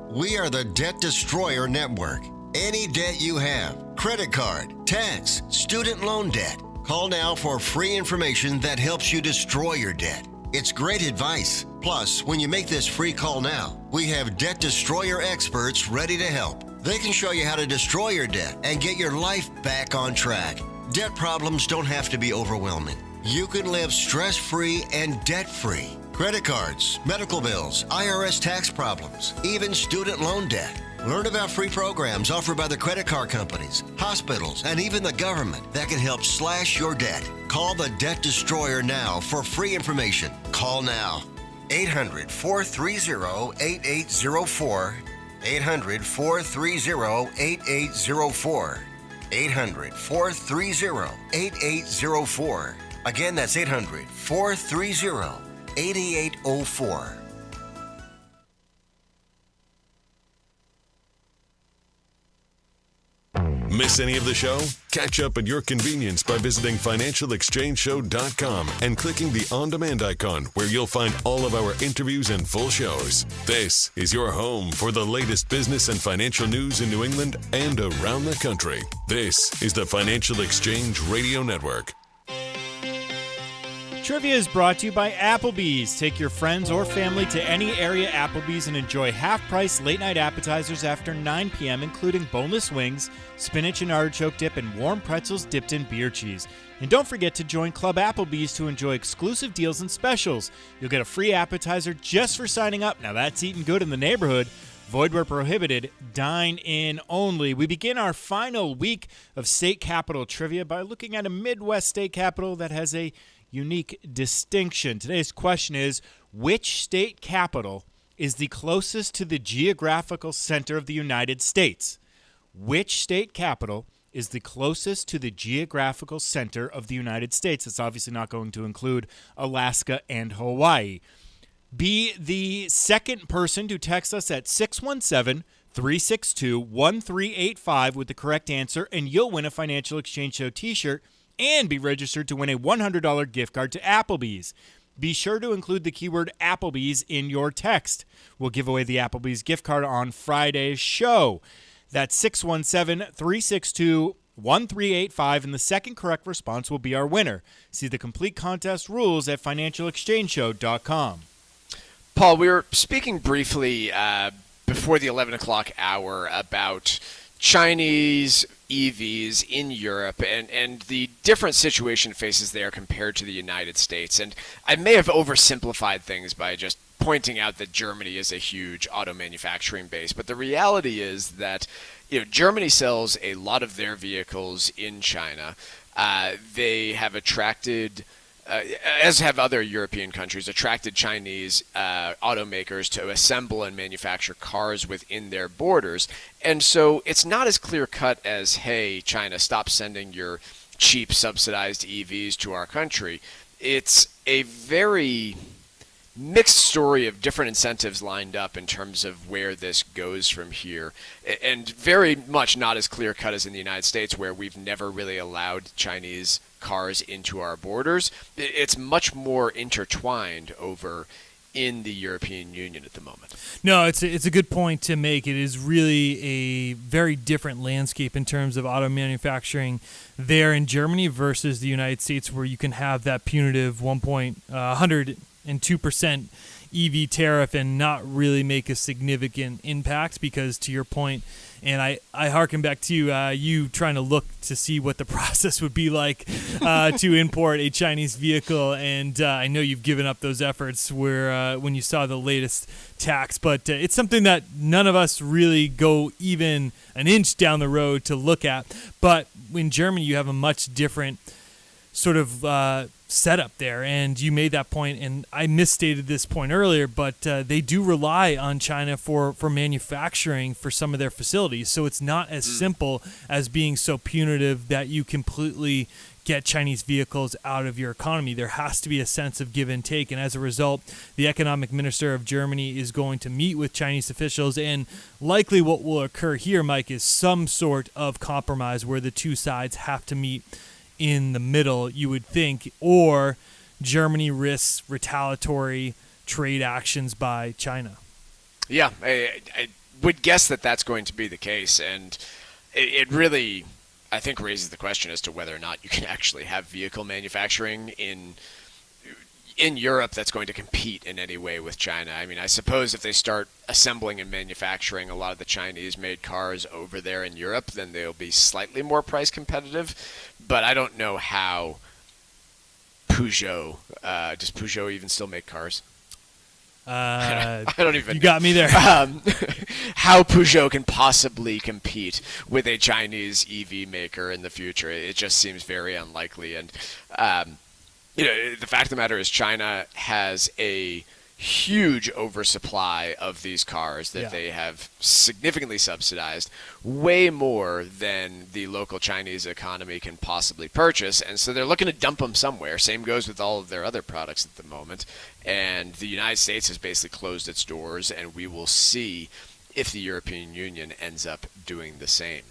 L: We are the Debt Destroyer Network. Any debt you have, credit card, tax, student loan debt, call now for free information that helps you destroy your debt. It's great advice. Plus, when you make this free call now, we have Debt Destroyer experts ready to help. They can show you how to destroy your debt and get your life back on track. Debt problems don't have to be overwhelming. You can live stress-free and debt-free. Credit cards, medical bills, IRS tax problems, even student loan debt. Learn about free programs offered by the credit card companies, hospitals, and even the government that can help slash your debt. Call the Debt Destroyer now for free information. Call now. 800-430-8804. 800-430-8804. 800-430-8804. Again, that's 800-430-8804.
C: Miss any of the show? Catch up at your convenience by visiting financialexchangeshow.com and clicking the on-demand icon where you'll find all of our interviews and full shows. This is your home for the latest business and financial news in New England and around the country. This is the Financial Exchange Radio Network.
G: Trivia is brought to you by Applebee's. Take your friends or family to any area Applebee's and enjoy half-price late-night appetizers after 9 p.m., including boneless wings, spinach and artichoke dip, and warm pretzels dipped in beer cheese. And don't forget to join Club Applebee's to enjoy exclusive deals and specials. You'll get a free appetizer just for signing up. Now that's eating good in the neighborhood. Void where prohibited. Dine in only. We begin our final week of state capital trivia by looking at a Midwest state capital that has a unique distinction. Today's question is, which state capital is the closest to the geographical center of the United States? Which state capital is the closest to the geographical center of the United States? It's obviously not going to include Alaska and Hawaii. Be the second person to text us at 617-362-1385 with the correct answer, and you'll win a Financial Exchange Show t-shirt and be registered to win a $100 gift card to Applebee's. Be sure to include the keyword Applebee's in your text. We'll give away the Applebee's gift card on Friday's show. That's 617-362-1385, and the second correct response will be our winner. See the complete contest rules at financialexchangeshow.com.
A: Paul, we were speaking briefly before the 11 o'clock hour about Chinese EVs in Europe and the different situation faces there compared to the United States. And I may have oversimplified things by just pointing out that Germany is a huge auto manufacturing base. But the reality is that Germany sells a lot of their vehicles in China. They have attracted, as have other European countries, attracted Chinese automakers to assemble and manufacture cars within their borders. And so it's not as clear-cut as, hey, China, stop sending your cheap subsidized EVs to our country. It's a very mixed story of different incentives lined up in terms of where this goes from here, and very much not as clear-cut as in the United States, where we've never really allowed Chinese cars into our borders. It's much more intertwined over in the European Union at the moment.
F: No, it's a good point to make. It is really a very different landscape in terms of auto manufacturing there in Germany versus the United States, where you can have that punitive 102% EV tariff and not really make a significant impact, because to your point, and I harken back to you trying to look to see what the process would be like to import a Chinese vehicle, and I know you've given up those efforts where when you saw the latest tax, but it's something that none of us really go even an inch down the road to look at. But in Germany, you have a much different sort of setup there, and you made that point, and I misstated this point earlier, but they do rely on China for manufacturing for some of their facilities, so it's not as simple as being so punitive that you completely get Chinese vehicles out of your economy. There has to be a sense of give and take, and as a result, the economic minister of Germany is going to meet with Chinese officials, and likely what will occur here, Mike, is some sort of compromise where the two sides have to meet in the middle, you would think, or Germany risks retaliatory trade actions by China.
A: Yeah, I would guess that that's going to be the case, and it really, I think, raises the question as to whether or not you can actually have vehicle manufacturing in Europe that's going to compete in any way with China. I mean, I suppose if they start assembling and manufacturing a lot of the Chinese-made cars over there in Europe, then they'll be slightly more price competitive. But I don't know how Peugeot, does Peugeot even still make cars? I don't even.
F: You got me there.
A: How Peugeot can possibly compete with a Chinese EV maker in the future? It just seems very unlikely. And the fact of the matter is, China has a huge oversupply of these cars that they have significantly subsidized, way more than the local Chinese economy can possibly purchase, and so they're looking to dump them somewhere. Same goes with all of their other products at the moment, and the United States has basically closed its doors, and we will see if the European Union ends up doing the same.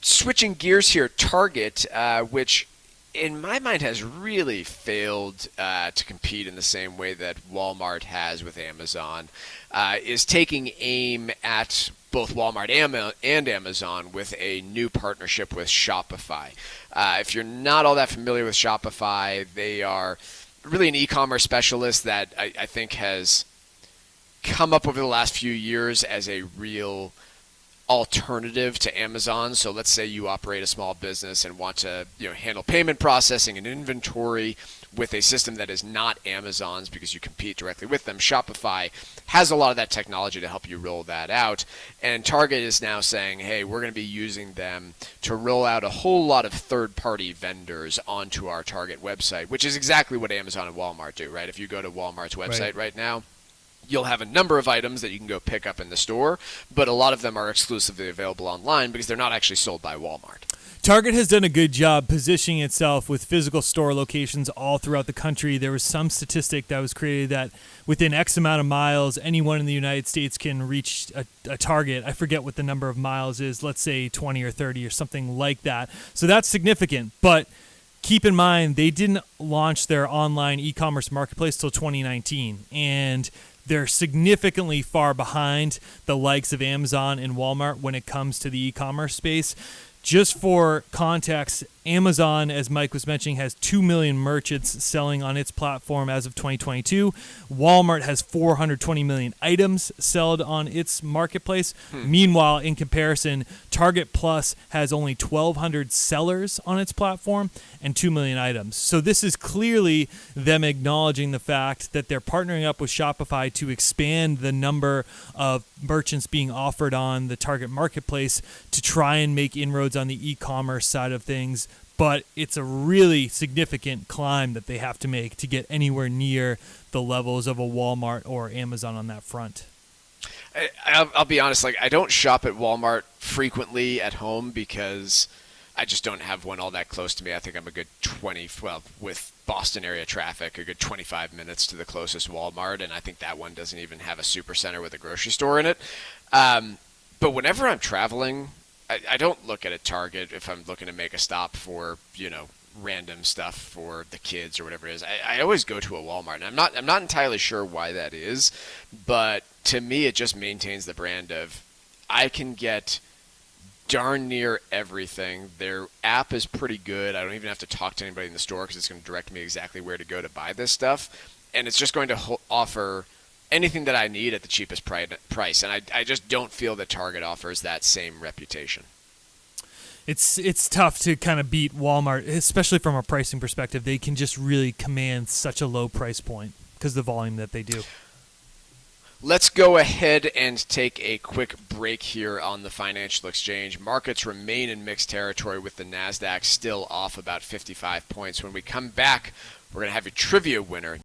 A: Switching gears here, Target, which in my mind has really failed to compete in the same way that Walmart has with Amazon, is taking aim at both Walmart and Amazon with a new partnership with Shopify. If you're not all that familiar with Shopify, they are really an e-commerce specialist that I think has come up over the last few years as a real alternative to Amazon. So let's say you operate a small business and want to handle payment processing and inventory with a system that is not Amazon's because you compete directly with them. Shopify has a lot of that technology to help you roll that out. And Target is now saying, hey, we're going to be using them to roll out a whole lot of third-party vendors onto our Target website, which is exactly what Amazon and Walmart do, right? If you go to Walmart's website right now, you'll have a number of items that you can go pick up in the store, but a lot of them are exclusively available online because they're not actually sold by Walmart.
F: Target has done a good job positioning itself with physical store locations all throughout the country. There was some statistic that was created that within X amount of miles, anyone in the United States can reach a Target. I forget what the number of miles is, let's say 20 or 30 or something like that. So that's significant, but keep in mind they didn't launch their online e-commerce marketplace till 2019, and they're significantly far behind the likes of Amazon and Walmart when it comes to the e-commerce space. Just for context, Amazon, as Mike was mentioning, has 2 million merchants selling on its platform as of 2022. Walmart has 420 million items sold on its marketplace. Meanwhile, in comparison, Target Plus has only 1,200 sellers on its platform and 2 million items. So this is clearly them acknowledging the fact that they're partnering up with Shopify to expand the number of merchants being offered on the Target marketplace to try and make inroads on the e-commerce side of things. But it's a really significant climb that they have to make to get anywhere near the levels of a Walmart or Amazon on that front.
A: I'll be honest, I don't shop at Walmart frequently at home because I just don't have one all that close to me. I think I'm a good with Boston area traffic, a good 25 minutes to the closest Walmart, and I think that one doesn't even have a super center with a grocery store in it. But whenever I'm traveling, I don't look at a Target if I'm looking to make a stop for, random stuff for the kids or whatever it is. I always go to a Walmart, and I'm not entirely sure why that is, but to me it just maintains the brand of I can get darn near everything. Their app is pretty good. I don't even have to talk to anybody in the store because it's going to direct me exactly where to go to buy this stuff, and it's just going to offer anything that I need at the cheapest price, and I just don't feel that Target offers that same reputation.
F: It's tough to kind of beat Walmart, especially from a pricing perspective. They can just really command such a low price point because of the volume that they do.
A: Let's go ahead and take a quick break here on the financial exchange. Markets remain in mixed territory with the NASDAQ still off about 55 points. When we come back, we're going to have a trivia winner.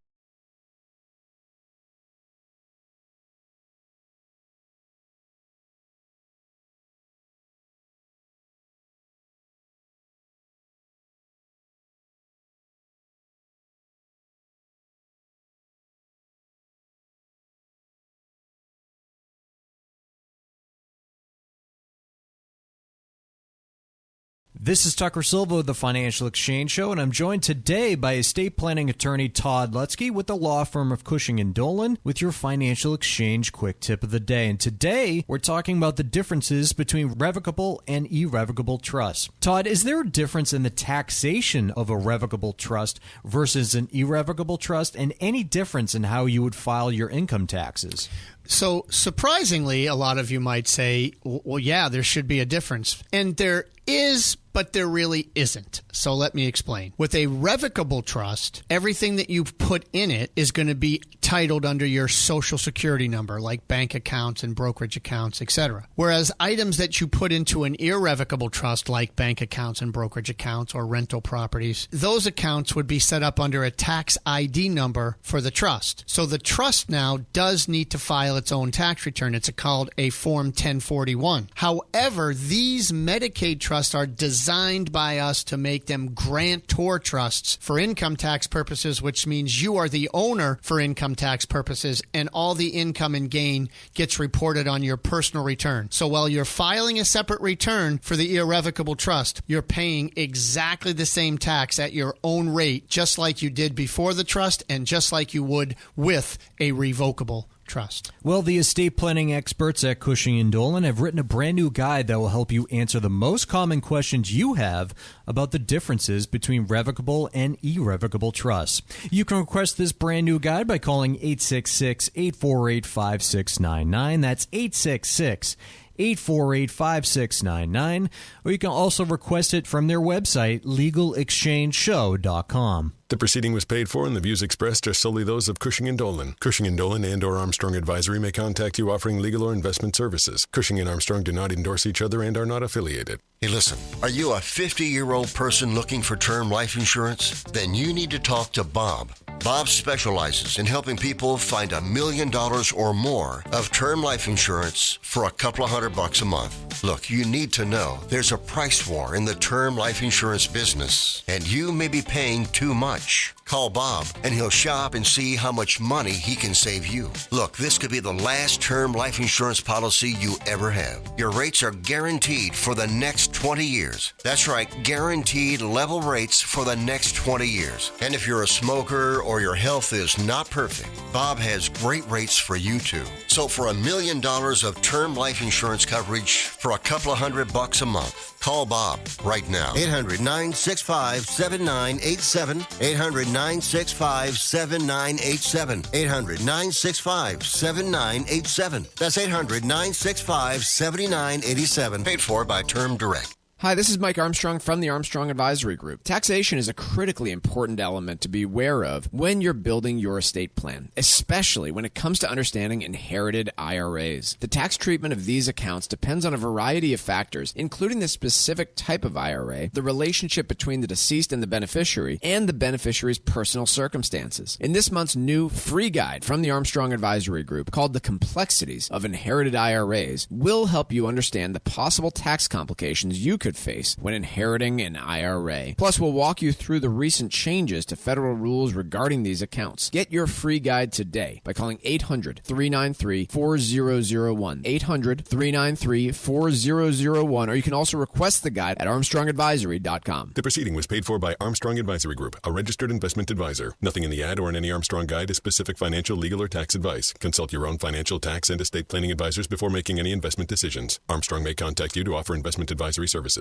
K: This is Tucker Silva of the Financial Exchange Show, and I'm joined today by estate planning attorney Todd Lutzke with the law firm of Cushing & Dolan with your Financial Exchange quick tip of the day. And today, we're talking about the differences between revocable and irrevocable trusts. Todd, is there a difference in the taxation of a revocable trust versus an irrevocable trust, and any difference in how you would file your income taxes?
O: So surprisingly, a lot of you might say, well, yeah, there should be a difference. And there is, but there really isn't. So let me explain. With a revocable trust, everything that you've put in it is going to be titled under your Social Security number, like bank accounts and brokerage accounts, etc. Whereas items that you put into an irrevocable trust, like bank accounts and brokerage accounts or rental properties, those accounts would be set up under a tax ID number for the trust. So the trust now does need to file its own tax return. It's called a Form 1041. However, these Medicaid trusts are designed by us to make them grantor trusts for income tax purposes, which means you are the owner for income tax purposes, and all the income and gain gets reported on your personal return. So while you're filing a separate return for the irrevocable trust, you're paying exactly the same tax at your own rate, just like you did before the trust and just like you would with a revocable trust.
K: Well, the estate planning experts at Cushing & Dolan have written a brand new guide that will help you answer the most common questions you have about the differences between revocable and irrevocable trusts. You can request this brand new guide by calling 866-848-5699. That's 848-5699, or you can also request it from their website, legalexchangeshow.com.
C: The proceeding was paid for, and the views expressed are solely those of Cushing & Dolan. Cushing & Dolan and or Armstrong Advisory may contact you offering legal or investment services. Cushing and Armstrong do not endorse each other and are not affiliated.
L: Hey, listen, are you a 50-year-old person looking for term life insurance? Then you need to talk to Bob. Bob specializes in helping people find $1 million or more of term life insurance for a couple of $100 a month. Look, you need to know there's a price war in the term life insurance business, and you may be paying too much. Call Bob, and he'll shop and see how much money he can save you. Look, this could be the last term life insurance policy you ever have. Your rates are guaranteed for the next 20 years. That's right, guaranteed level rates for the next 20 years. And if you're a smoker or your health is not perfect, Bob has great rates for you too. So for $1 million of term life insurance coverage for a couple of $100 a month, call Bob right now. 800-965-7987. 800-965-7987. 800-965-7987. That's 800-965-7987. Paid for by Term Direct.
A: Hi, this is Mike Armstrong from the Armstrong Advisory Group. Taxation is a critically important element to be aware of when you're building your estate plan, especially when it comes to understanding inherited IRAs. The tax treatment of these accounts depends on a variety of factors, including the specific type of IRA, the relationship between the deceased and the beneficiary, and the beneficiary's personal circumstances. In this month's new free guide from the Armstrong Advisory Group called The Complexities of Inherited IRAs, will help you understand the possible tax complications you could face when inheriting an IRA. Plus, we'll walk you through the recent changes to federal rules regarding these accounts. Get your free guide today by calling 800-393-4001. 800-393-4001, or you can also request the guide at armstrongadvisory.com.
C: The proceeding was paid for by Armstrong Advisory Group, a registered investment advisor. Nothing in the ad or in any Armstrong guide is specific financial, legal, or tax advice. Consult your own financial, tax, and estate planning advisors before making any investment decisions. Armstrong may contact you to offer investment advisory services.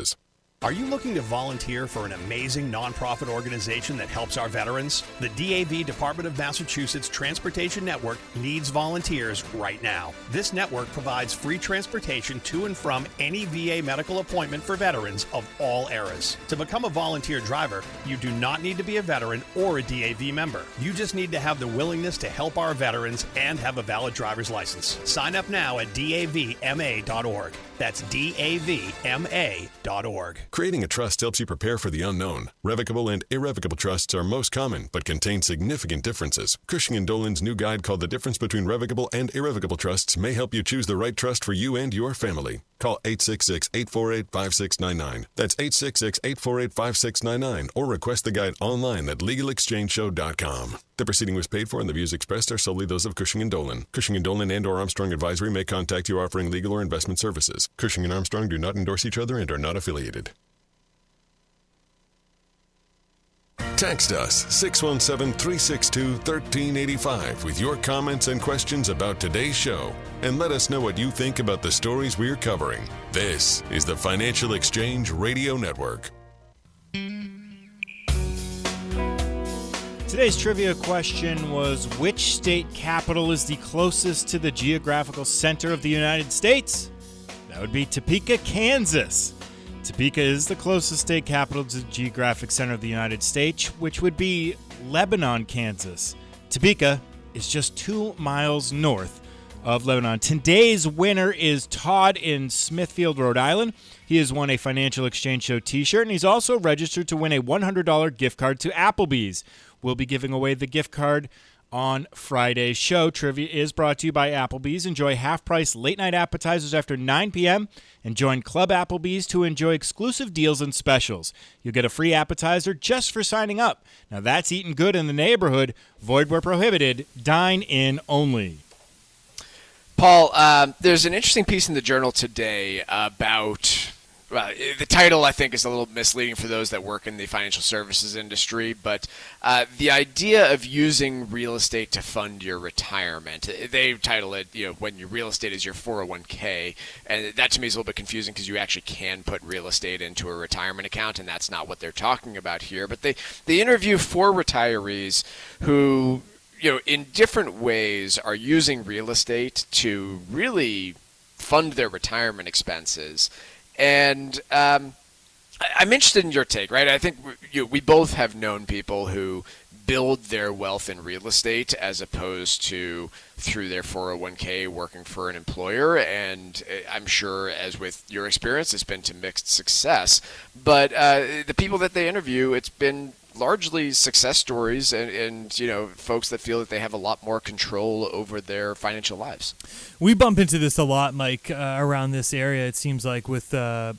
M: Are you looking to volunteer for an amazing nonprofit organization that helps our veterans? The DAV Department of Massachusetts Transportation Network needs volunteers right now. This network provides free transportation to and from any VA medical appointment for veterans of all eras. To become a volunteer driver, you do not need to be a veteran or a DAV member. You just need to have the willingness to help our veterans and have a valid driver's license. Sign up now at davma.org. That's davma.org.
C: Creating a trust helps you prepare for the unknown. Revocable and irrevocable trusts are most common, but contain significant differences. Cushing & Dolan's new guide called The Difference Between Revocable and Irrevocable Trusts may help you choose the right trust for you and your family. Call 866-848-5699. That's 866-848-5699, or request the guide online at legalexchangeshow.com. The proceeding was paid for, and the views expressed are solely those of Cushing & Dolan. Cushing & Dolan and or Armstrong Advisory may contact you offering legal or investment services. Cushing and Armstrong do not endorse each other and are not affiliated. Text us 617-362-1385 with your comments and questions about today's show, and let us know what you think about the stories we're covering. This is the Financial Exchange Radio Network.
G: Today's trivia question was, which state capital is the closest to the geographical center of the United States? That would be Topeka, Kansas. Topeka is the closest state capital to the geographic center of the United States, which would be Lebanon, Kansas. Topeka is just 2 miles north of Lebanon. Today's winner is Todd in Smithfield, Rhode Island. He has won a Financial Exchange Show t-shirt, and he's also registered to win a $100 gift card to Applebee's. We'll be giving away the gift card on Friday's show. Trivia is brought to you by Applebee's. Enjoy half-price late-night appetizers after 9 p.m. and join Club Applebee's to enjoy exclusive deals and specials. You'll get a free appetizer just for signing up. Now that's eating good in the neighborhood. Void where prohibited. Dine in only.
A: Paul, there's an interesting piece in the Journal today about... Well, the title, I think, is a little misleading for those that work in the financial services industry, but the idea of using real estate to fund your retirement, they title it, when your real estate is your 401k, and that to me is a little bit confusing because you actually can put real estate into a retirement account, and that's not what they're talking about here. But they interview 4 retirees who, in different ways are using real estate to really fund their retirement expenses. And I'm interested in your take, right? I think we both have known people who build their wealth in real estate as opposed to through their 401k working for an employer. And I'm sure, as with your experience, it's been to mixed success. But the people that they interview, it's been largely success stories and folks that feel that they have a lot more control over their financial lives.
F: We bump into this a lot, Mike, around this area. It seems like with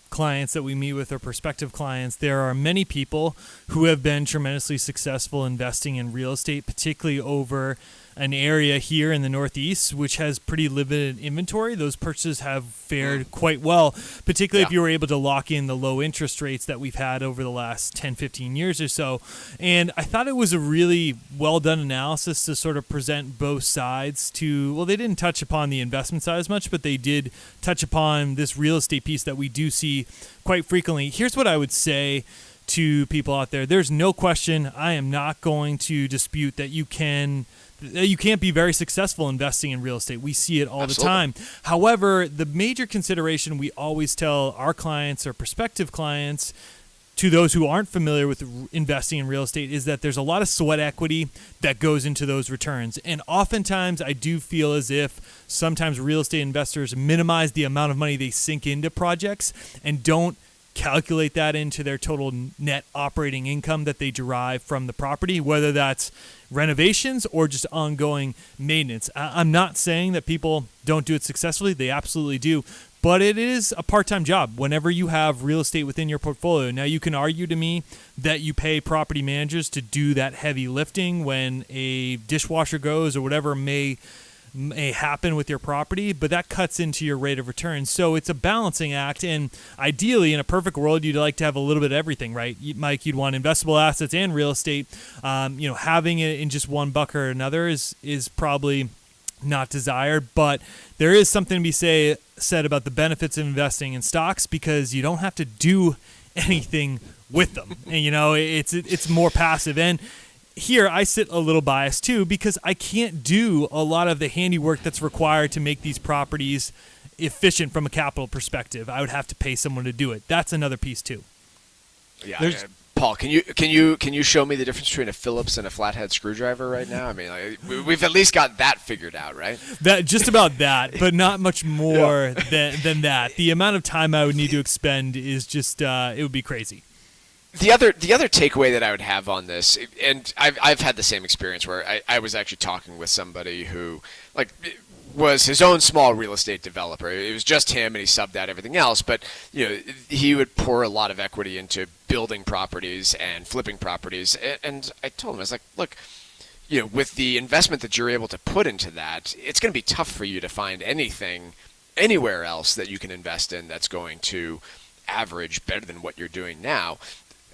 F: clients that we meet with or prospective clients, there are many people who have been tremendously successful investing in real estate, particularly over an area here in the Northeast, which has pretty limited inventory. Those purchases have fared quite well, particularly if you were able to lock in the low interest rates that we've had over the last 10, 15 years or so. And I thought it was a really well-done analysis to sort of present both sides to, well, they didn't touch upon the investment side as much, but they did touch upon this real estate piece that we do see quite frequently. Here's what I would say to people out there. There's no question, I am not going to dispute that you can't be very successful investing in real estate. We see it all the time. However, the major consideration we always tell our clients or prospective clients, to those who aren't familiar with investing in real estate, is that there's a lot of sweat equity that goes into those returns. And oftentimes I do feel as if sometimes real estate investors minimize the amount of money they sink into projects and don't calculate that into their total net operating income that they derive from the property, whether that's renovations or just ongoing maintenance. I'm not saying that people don't do it successfully. They absolutely do. But it is a part-time job whenever you have real estate within your portfolio. Now, you can argue to me that you pay property managers to do that heavy lifting when a dishwasher goes or whatever may happen with your property, but that cuts into your rate of return. So it's a balancing act, and ideally, in a perfect world, you'd like to have a little bit of everything, right? Mike, you'd want investable assets and real estate. Having it in just one bucket or another is probably not desired, but there is something to be said about the benefits of investing in stocks because you don't have to do anything with them, and it's more passive. And here I sit a little biased too because I can't do a lot of the handiwork that's required to make these properties efficient from a capital perspective. I would have to pay someone to do it. That's another piece too.
A: Yeah, Paul, can you show me the difference between a Phillips and a flathead screwdriver right now? I mean, we've at least got that figured out, right?
F: That just about that, but not much more than that. The amount of time I would need to expend is just it would be crazy.
A: The other takeaway that I would have on this, and I've had the same experience where I was actually talking with somebody who was his own small real estate developer. It was just him, and he subbed out everything else. But he would pour a lot of equity into building properties and flipping properties. And I told him, I was like, look, with the investment that you're able to put into that, it's going to be tough for you to find anything anywhere else that you can invest in that's going to average better than what you're doing now.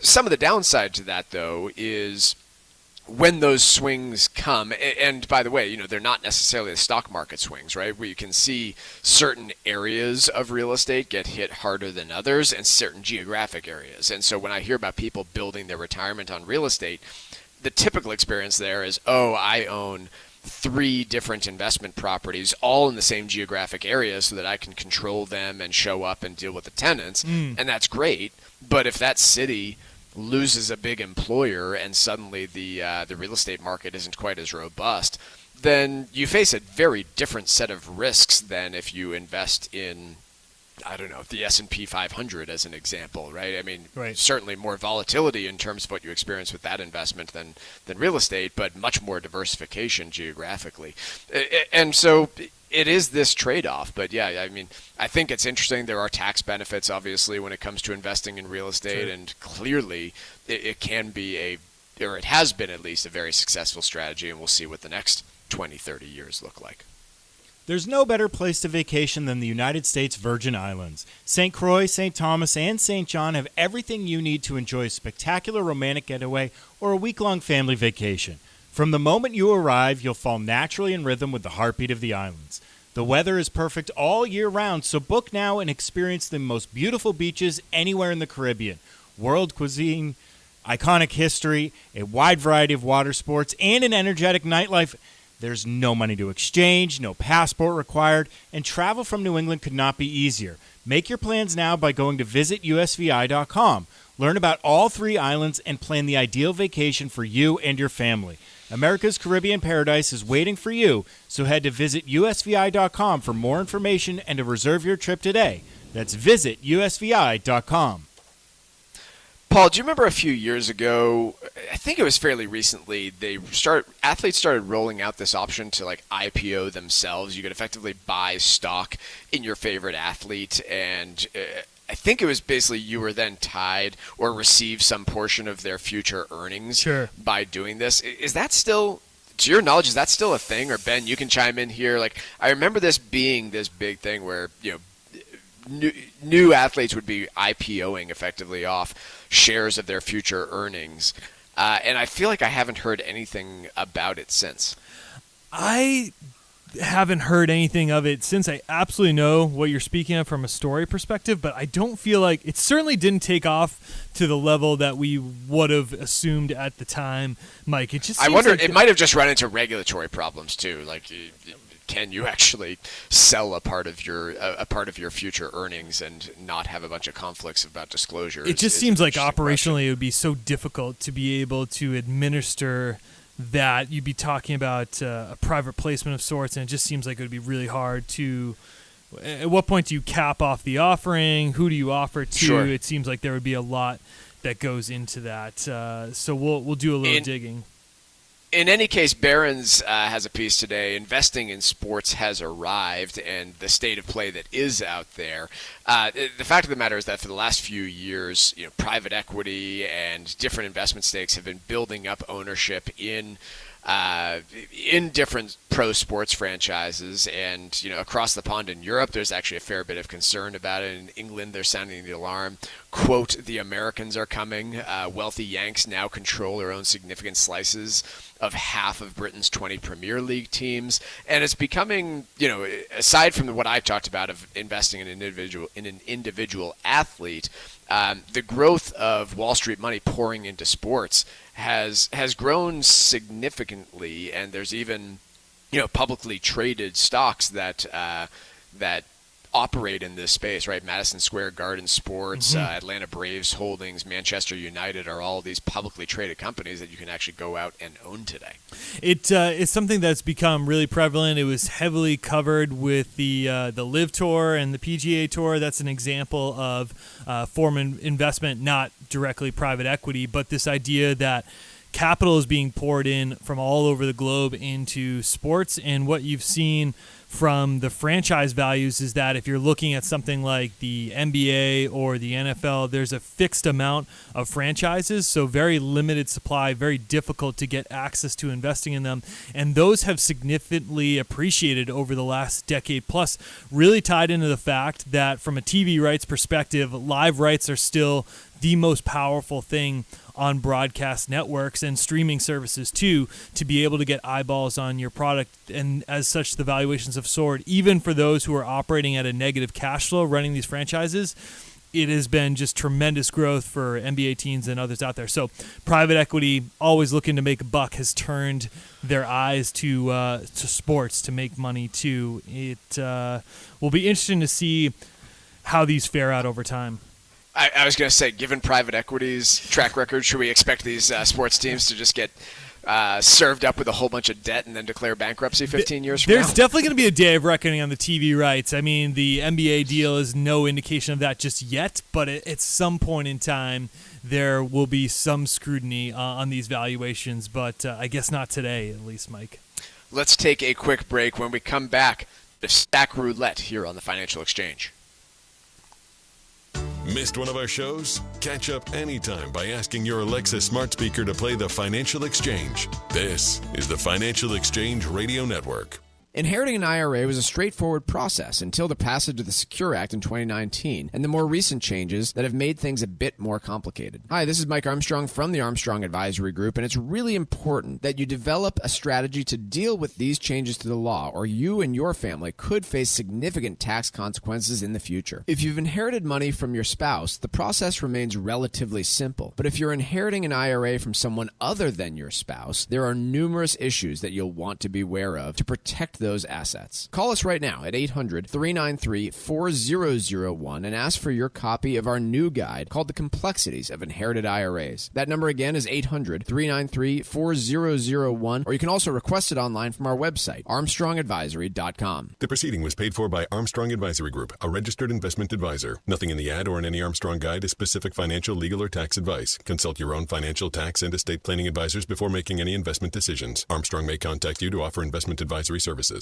A: some of the downside to that, though, is when those swings come, and by the way, they're not necessarily the stock market swings, right? Where you can see certain areas of real estate get hit harder than others and certain geographic areas. And so when I hear about people building their retirement on real estate, the typical experience there is, I own 3 different investment properties all in the same geographic area so that I can control them and show up and deal with the tenants. And that's great. But if that city loses a big employer and suddenly the real estate market isn't quite as robust, then you face a very different set of risks than if you invest in, I don't know, the S&P 500 as an example, right? I mean, certainly more volatility in terms of what you experience with that investment than real estate, but much more diversification geographically. And so it is this trade-off, but yeah, I mean, I think it's interesting. There are tax benefits, obviously, when it comes to investing in real estate, and clearly it can be or it has been at least, a very successful strategy, and we'll see what the next 20, 30 years look like.
G: There's no better place to vacation than the United States Virgin Islands. St. Croix, St. Thomas, and St. John have everything you need to enjoy a spectacular romantic getaway or a week-long family vacation. From the moment you arrive, you'll fall naturally in rhythm with the heartbeat of the islands. The weather is perfect all year round, so book now and experience the most beautiful beaches anywhere in the Caribbean. World cuisine, iconic history, a wide variety of water sports, and an energetic nightlife. There's no money to exchange, no passport required, and travel from New England could not be easier. Make your plans now by going to visitusvi.com. Learn about all 3 islands and plan the ideal vacation for you and your family. America's Caribbean paradise is waiting for you, so head to visitusvi.com for more information and to reserve your trip today. That's visitusvi.com.
A: Paul, do you remember a few years ago, I think it was fairly recently, athletes started rolling out this option to IPO themselves. You could effectively buy stock in your favorite athlete, and I think it was basically you were then tied or received some portion of their future earnings by doing this. Is that still, to your knowledge, is that still a thing? Or Ben, you can chime in here. I remember this being this big thing where, new athletes would be IPOing effectively off shares of their future earnings. And I feel like I haven't heard anything about it since.
F: I haven't heard anything of it since. I absolutely know what you're speaking of from a story perspective, but I don't feel like it certainly didn't take off to the level that we would have assumed at the time, Mike. It just
A: I wonder, it might have just run into regulatory problems too. Can you actually sell a part of your future earnings and not have a bunch of conflicts about disclosure?
F: It just seems like operationally it would be so difficult to be able to administer that. You'd be talking about a private placement of sorts, and it just seems like it would be really hard to. At what point do you cap off the offering? Who do you offer to?
A: Sure.
F: It seems like there would be a lot that goes into that. So we'll do a little digging.
A: In any case, Barron's has a piece today, Investing in Sports has arrived, and the state of play that is out there. The fact of the matter is that for the last few years, private equity and different investment stakes have been building up ownership in different pro sports franchises, and across the pond in Europe, there's actually a fair bit of concern about it. In England, they're sounding the alarm. Quote, the Americans are coming. Wealthy Yanks now control their own significant slices of half of Britain's 20 Premier League teams, and it's becoming, aside from what I've talked about of investing in an individual athlete, the growth of Wall Street money pouring into sports has grown significantly, and there's even publicly traded stocks that operate in this space, right? Madison Square Garden Sports, Atlanta Braves Holdings, Manchester United are all these publicly traded companies that you can actually go out and own today.
F: It's something that's become really prevalent. It was heavily covered with the LIV Tour and the PGA Tour. That's an example of foreign investment, not directly private equity, but this idea that capital is being poured in from all over the globe into sports. And what you've seen from the franchise values is that if you're looking at something like the NBA or the NFL, there's a fixed amount of franchises, so very limited supply, very difficult to get access to investing in them. And those have significantly appreciated over the last decade plus, really tied into the fact that from a TV rights perspective, live rights are still the most powerful thing on broadcast networks and streaming services too, to be able to get eyeballs on your product. And as such, the valuations have soared. Even for those who are operating at a negative cash flow running these franchises, it has been just tremendous growth for NBA teams and others out there. So private equity, always looking to make a buck, has turned their eyes to sports to make money too. It will be interesting to see how these fare out over time.
A: I was going to say, given private equity's track record, should we expect these sports teams to just get served up with a whole bunch of debt and then declare bankruptcy 15 years from now?
F: There's definitely going to be a day of reckoning on the TV rights. I mean, the NBA deal is no indication of that just yet, but at some point in time, there will be some scrutiny on these valuations, but I guess not today, at least, Mike.
A: Let's take a quick break. When we come back, the Stack Roulette here on the Financial Exchange.
C: Missed one of our shows? Catch up anytime by asking your Alexa smart speaker to play the Financial Exchange. This is the Financial Exchange Radio Network.
A: Inheriting an IRA was a straightforward process until the passage of the Secure Act in 2019 and the more recent changes that have made things a bit more complicated. Hi, this is Mike Armstrong from the Armstrong Advisory Group, and it's really important that you develop a strategy to deal with these changes to the law, or you and your family could face significant tax consequences in the future. If you've inherited money from your spouse, the process remains relatively simple. But if you're inheriting an IRA from someone other than your spouse, there are numerous issues that you'll want to be aware of to protect those assets. Call us right now at 800-393-4001 and ask for your copy of our new guide called The Complexities of Inherited IRAs. That number again is 800-393-4001, or you can also request it online from our website, armstrongadvisory.com.
C: The proceeding was paid for by Armstrong Advisory Group, a registered investment advisor. Nothing in the ad or in any Armstrong guide is specific financial, legal, or tax advice. Consult your own financial, tax, and estate planning advisors before making any investment decisions. Armstrong may contact you to offer investment advisory services.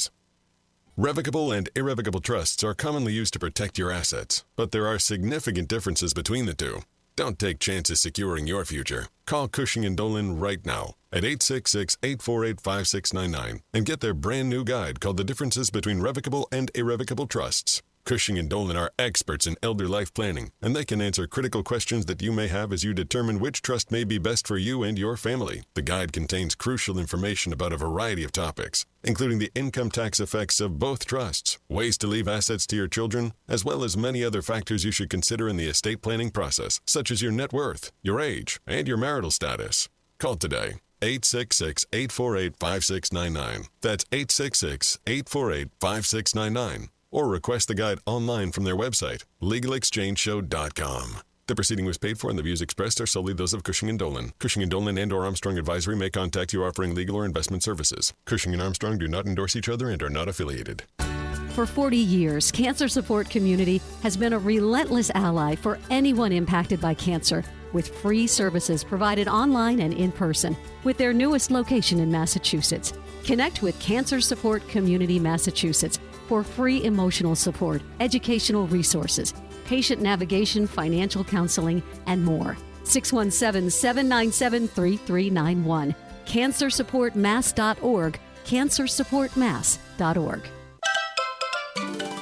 C: Revocable and irrevocable trusts are commonly used to protect your assets, but there are significant differences between the two. Don't take chances securing your future. Call Cushing & Dolan right now at 866-848-5699 and get their brand new guide called The Differences Between Revocable and Irrevocable Trusts. Cushing & Dolan are experts in elder life planning, and they can answer critical questions that you may have as you determine which trust may be best for you and your family. The guide contains crucial information about a variety of topics, including the income tax effects of both trusts, ways to leave assets to your children, as well as many other factors you should consider in the estate planning process, such as your net worth, your age, and your marital status. Call today. 866-848-5699. That's 866-848-5699. Or request the guide online from their website, LegalExchangeShow.com. The proceeding was paid for, and the views expressed are solely those of Cushing & Dolan. Cushing & Dolan and/or Armstrong Advisory may contact you offering legal or investment services. Cushing & Armstrong do not endorse each other and are not affiliated.
P: For 40 years, Cancer Support Community has been a relentless ally for anyone impacted by cancer, with free services provided online and in person, with their newest location in Massachusetts. Connect with Cancer Support Community Massachusetts for free emotional support, educational resources, patient navigation, financial counseling, and more. 617-797-3391. CancerSupportMass.org. CancerSupportMass.org.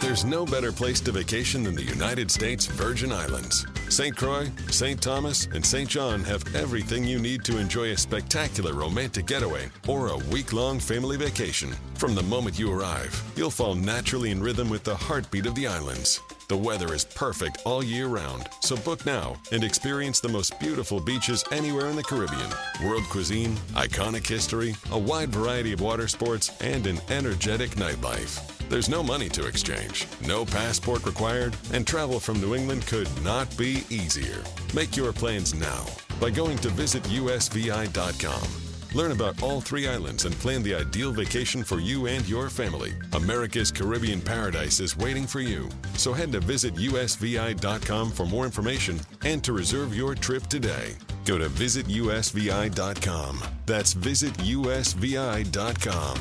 C: There's no better place to vacation than the United States Virgin Islands. St. Croix, St. Thomas, and St. John have everything you need to enjoy a spectacular romantic getaway or a week-long family vacation. From the moment you arrive, you'll fall naturally in rhythm with the heartbeat of the islands. The weather is perfect all year round, so book now and experience the most beautiful beaches anywhere in the Caribbean. World cuisine, iconic history, a wide variety of water sports, and an energetic nightlife. There's no money to exchange, no passport required, and travel from New England could not be easier. Make your plans now by going to visitusvi.com. Learn about all 3 islands and plan the ideal vacation for you and your family. America's Caribbean paradise is waiting for you. So head to visitusvi.com for more information and to reserve your trip today. Go to visitusvi.com. That's visitusvi.com.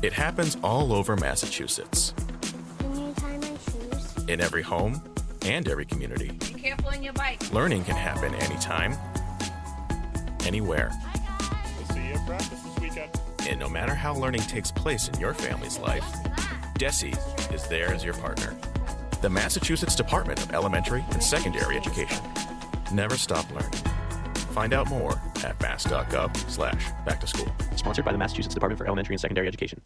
D: It happens all over Massachusetts.
E: Can you tie my shoes?
D: In every home and every community.
S: Be careful on your bike.
D: Learning can happen anytime, anywhere.
G: We'll see you at practice this weekend.
D: And no matter how learning takes place in your family's life, DESI is there as your partner. The Massachusetts Department of Elementary and Secondary Education. Never stop learning. Find out more at mass.gov/back-to-school.
H: Sponsored by the Massachusetts Department for Elementary and Secondary Education.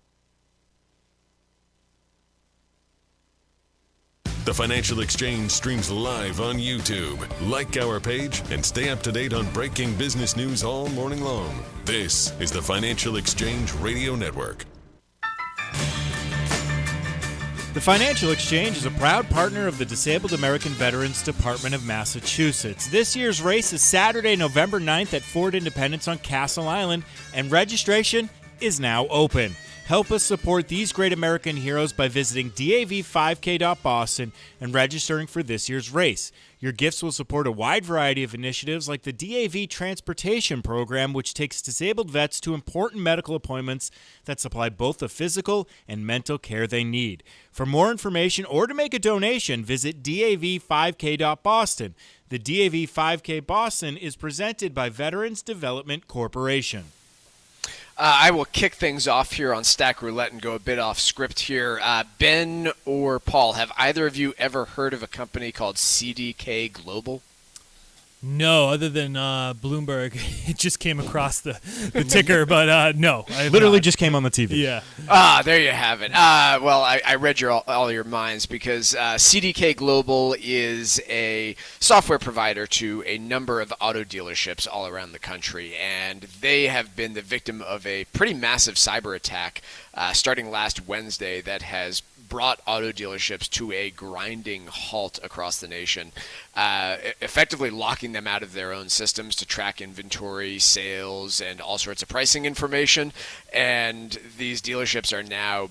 C: The Financial Exchange streams live on YouTube. Like our page and stay up to date on breaking business news all morning long. This is the Financial Exchange Radio Network.
G: The Financial Exchange is a proud partner of the Disabled American Veterans Department of Massachusetts. This year's race is Saturday, November 9th at Fort Independence on Castle Island, and registration is now open. Help us support these great American heroes by visiting dav5k.boston and registering for this year's race. Your gifts will support a wide variety of initiatives like the DAV Transportation Program, which takes disabled vets to important medical appointments that supply both the physical and mental care they need. For more information or to make a donation, visit dav5k.boston. The DAV 5K Boston is presented by Veterans Development Corporation.
A: I will kick things off here on Stack Roulette and go a bit off script here. Ben or Paul, have either of you ever heard of a company called CDK Global?
F: No, other than Bloomberg. It just came across the ticker, but no.
G: Literally just came on the TV.
F: Yeah.
A: There you have it. Well, I read all your minds because CDK Global is a software provider to a number of auto dealerships all around the country, and they have been the victim of a pretty massive cyber attack starting last Wednesday that has brought auto dealerships to a grinding halt across the nation, effectively locking them out of their own systems to track inventory, sales, and all sorts of pricing information. And these dealerships are now,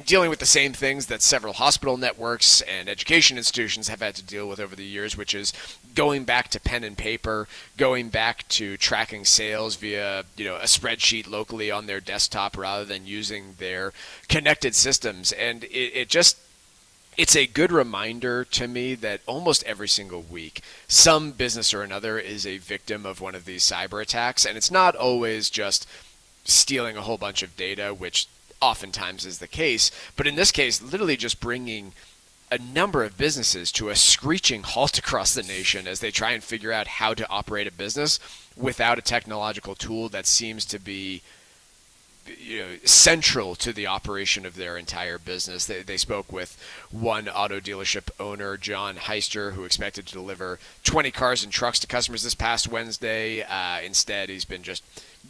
A: dealing with the same things that several hospital networks and education institutions have had to deal with over the years, which is going back to pen and paper, going back to tracking sales via, a spreadsheet locally on their desktop rather than using their connected systems. And it's a good reminder to me that almost every single week, some business or another is a victim of one of these cyber attacks. And it's not always just stealing a whole bunch of data, which oftentimes is the case, but in this case, literally just bringing a number of businesses to a screeching halt across the nation as they try and figure out how to operate a business without a technological tool that seems to be central to the operation of their entire business. They spoke with one auto dealership owner, John Heister, who expected to deliver 20 cars and trucks to customers this past Wednesday. Instead, he's been just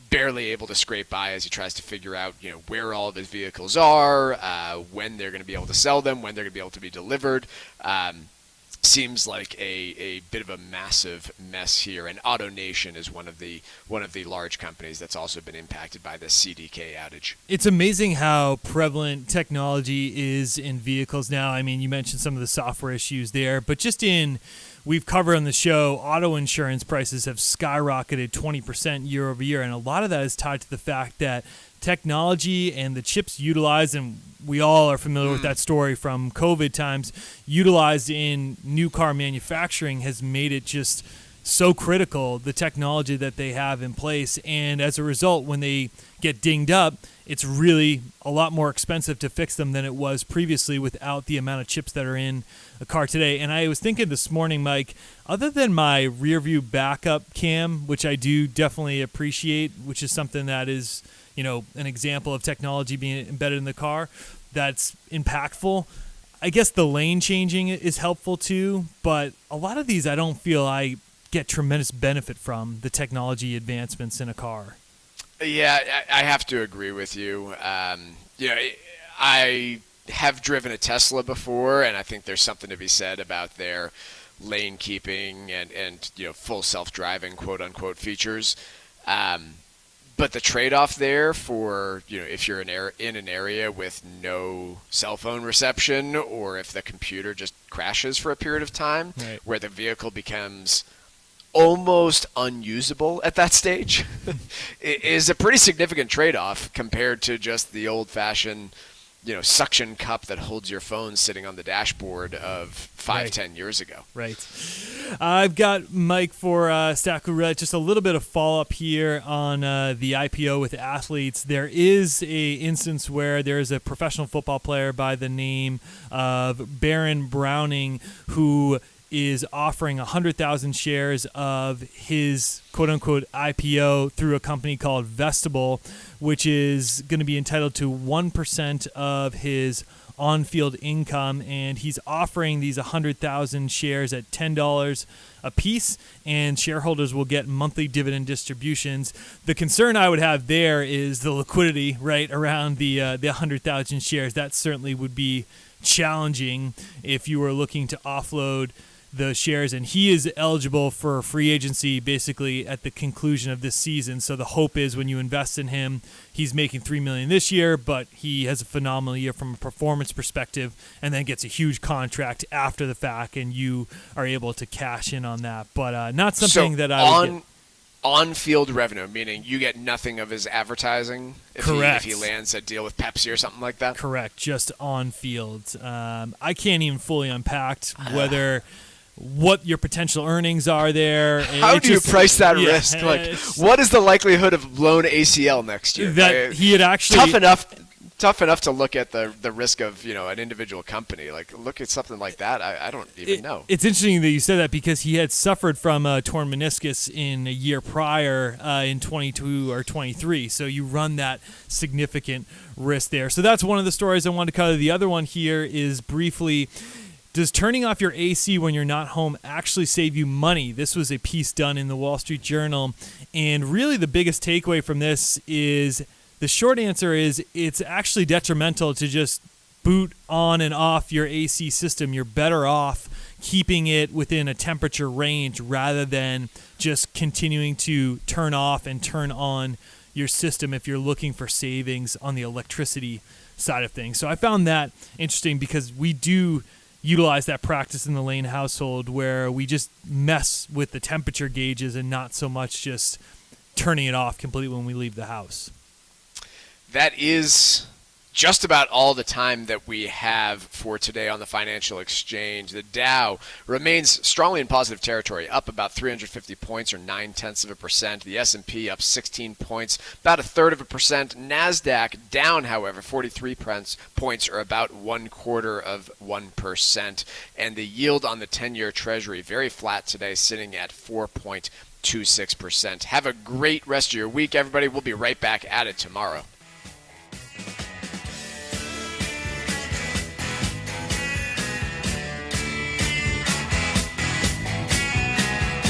A: barely able to scrape by as he tries to figure out, where all of his vehicles are, when they're going to be able to sell them, when they're going to be able to be delivered. Seems like a bit of a massive mess here, and AutoNation is one of the large companies that's also been impacted by this CDK outage.
F: It's amazing how prevalent technology is in vehicles now. You mentioned some of the software issues there, but we've covered on the show, auto insurance prices have skyrocketed 20% year over year, and a lot of that is tied to the fact that technology and the chips utilized, and we all are familiar with that story from COVID times, utilized in new car manufacturing has made it just so critical, the technology that they have in place. And as a result, when they get dinged up, it's really a lot more expensive to fix them than it was previously without the amount of chips that are in a car today. And I was thinking this morning, Mike, other than my rear view backup cam, which I do definitely appreciate, which is something that is, an example of technology being embedded in the car that's impactful. I guess the lane changing is helpful too, but a lot of these I don't feel I get tremendous benefit from the technology advancements in a car.
A: Yeah, I have to agree with you. I have driven a Tesla before, and I think there's something to be said about their lane keeping and full self-driving quote unquote features. But the trade-off there for, if you're in an area with no cell phone reception, or if the computer just crashes for a period of time, right, where the vehicle becomes almost unusable at that stage, is a pretty significant trade-off compared to just the old-fashioned, suction cup that holds your phone sitting on the dashboard of 5-10 years ago.
F: Right. I've got Mike for Stack Roulette. Just a little bit of follow-up here on the IPO with athletes. There is a instance where there is a professional football player by the name of Barron Browning who is offering 100,000 shares of his quote-unquote IPO through a company called Vestibule, which is going to be entitled to 1% of his on-field income, and he's offering these 100,000 shares at $10 a piece, and shareholders will get monthly dividend distributions. The concern I would have there is the liquidity, right, around the 100,000 shares. That certainly would be challenging if you were looking to offload the shares, and he is eligible for free agency basically at the conclusion of this season. So the hope is when you invest in him, he's making $3 million this year, but he has a phenomenal year from a performance perspective, and then gets a huge contract after the fact, and you are able to cash in on that. But not something that I would get.
A: On-field revenue, meaning you get nothing of his advertising
F: Correct.
A: If he lands a deal with Pepsi or something like that?
F: Correct, just on-field. I can't even fully unpack what your potential earnings are there.
A: How do you price that risk? Like, what is the likelihood of blown ACL next year?
F: That he had actually
A: tough enough to look at the risk of an individual company. Like, look at something like that. I don't even know.
F: It's interesting that you said that because he had suffered from a torn meniscus in a year prior in 22 or 23. So you run that significant risk there. So that's one of the stories I wanted to cover. The other one here is briefly, does turning off your AC when you're not home actually save you money? This was a piece done in the Wall Street Journal. And really the biggest takeaway from this is, the short answer is it's actually detrimental to just boot on and off your AC system. You're better off keeping it within a temperature range rather than just continuing to turn off and turn on your system if you're looking for savings on the electricity side of things. So I found that interesting because we do utilize that practice in the Lane household where we just mess with the temperature gauges and not so much just turning it off completely when we leave the house.
A: That is just about all the time that we have for today on the Financial Exchange. The Dow remains strongly in positive territory, up about 350 points or 0.9%. The S&P up 16 points, about 0.33%. NASDAQ down, however, 43 points or about 0.25%. And the yield on the 10-year Treasury very flat today, sitting at 4.26%. Have a great rest of your week, everybody. We'll be right back at it tomorrow.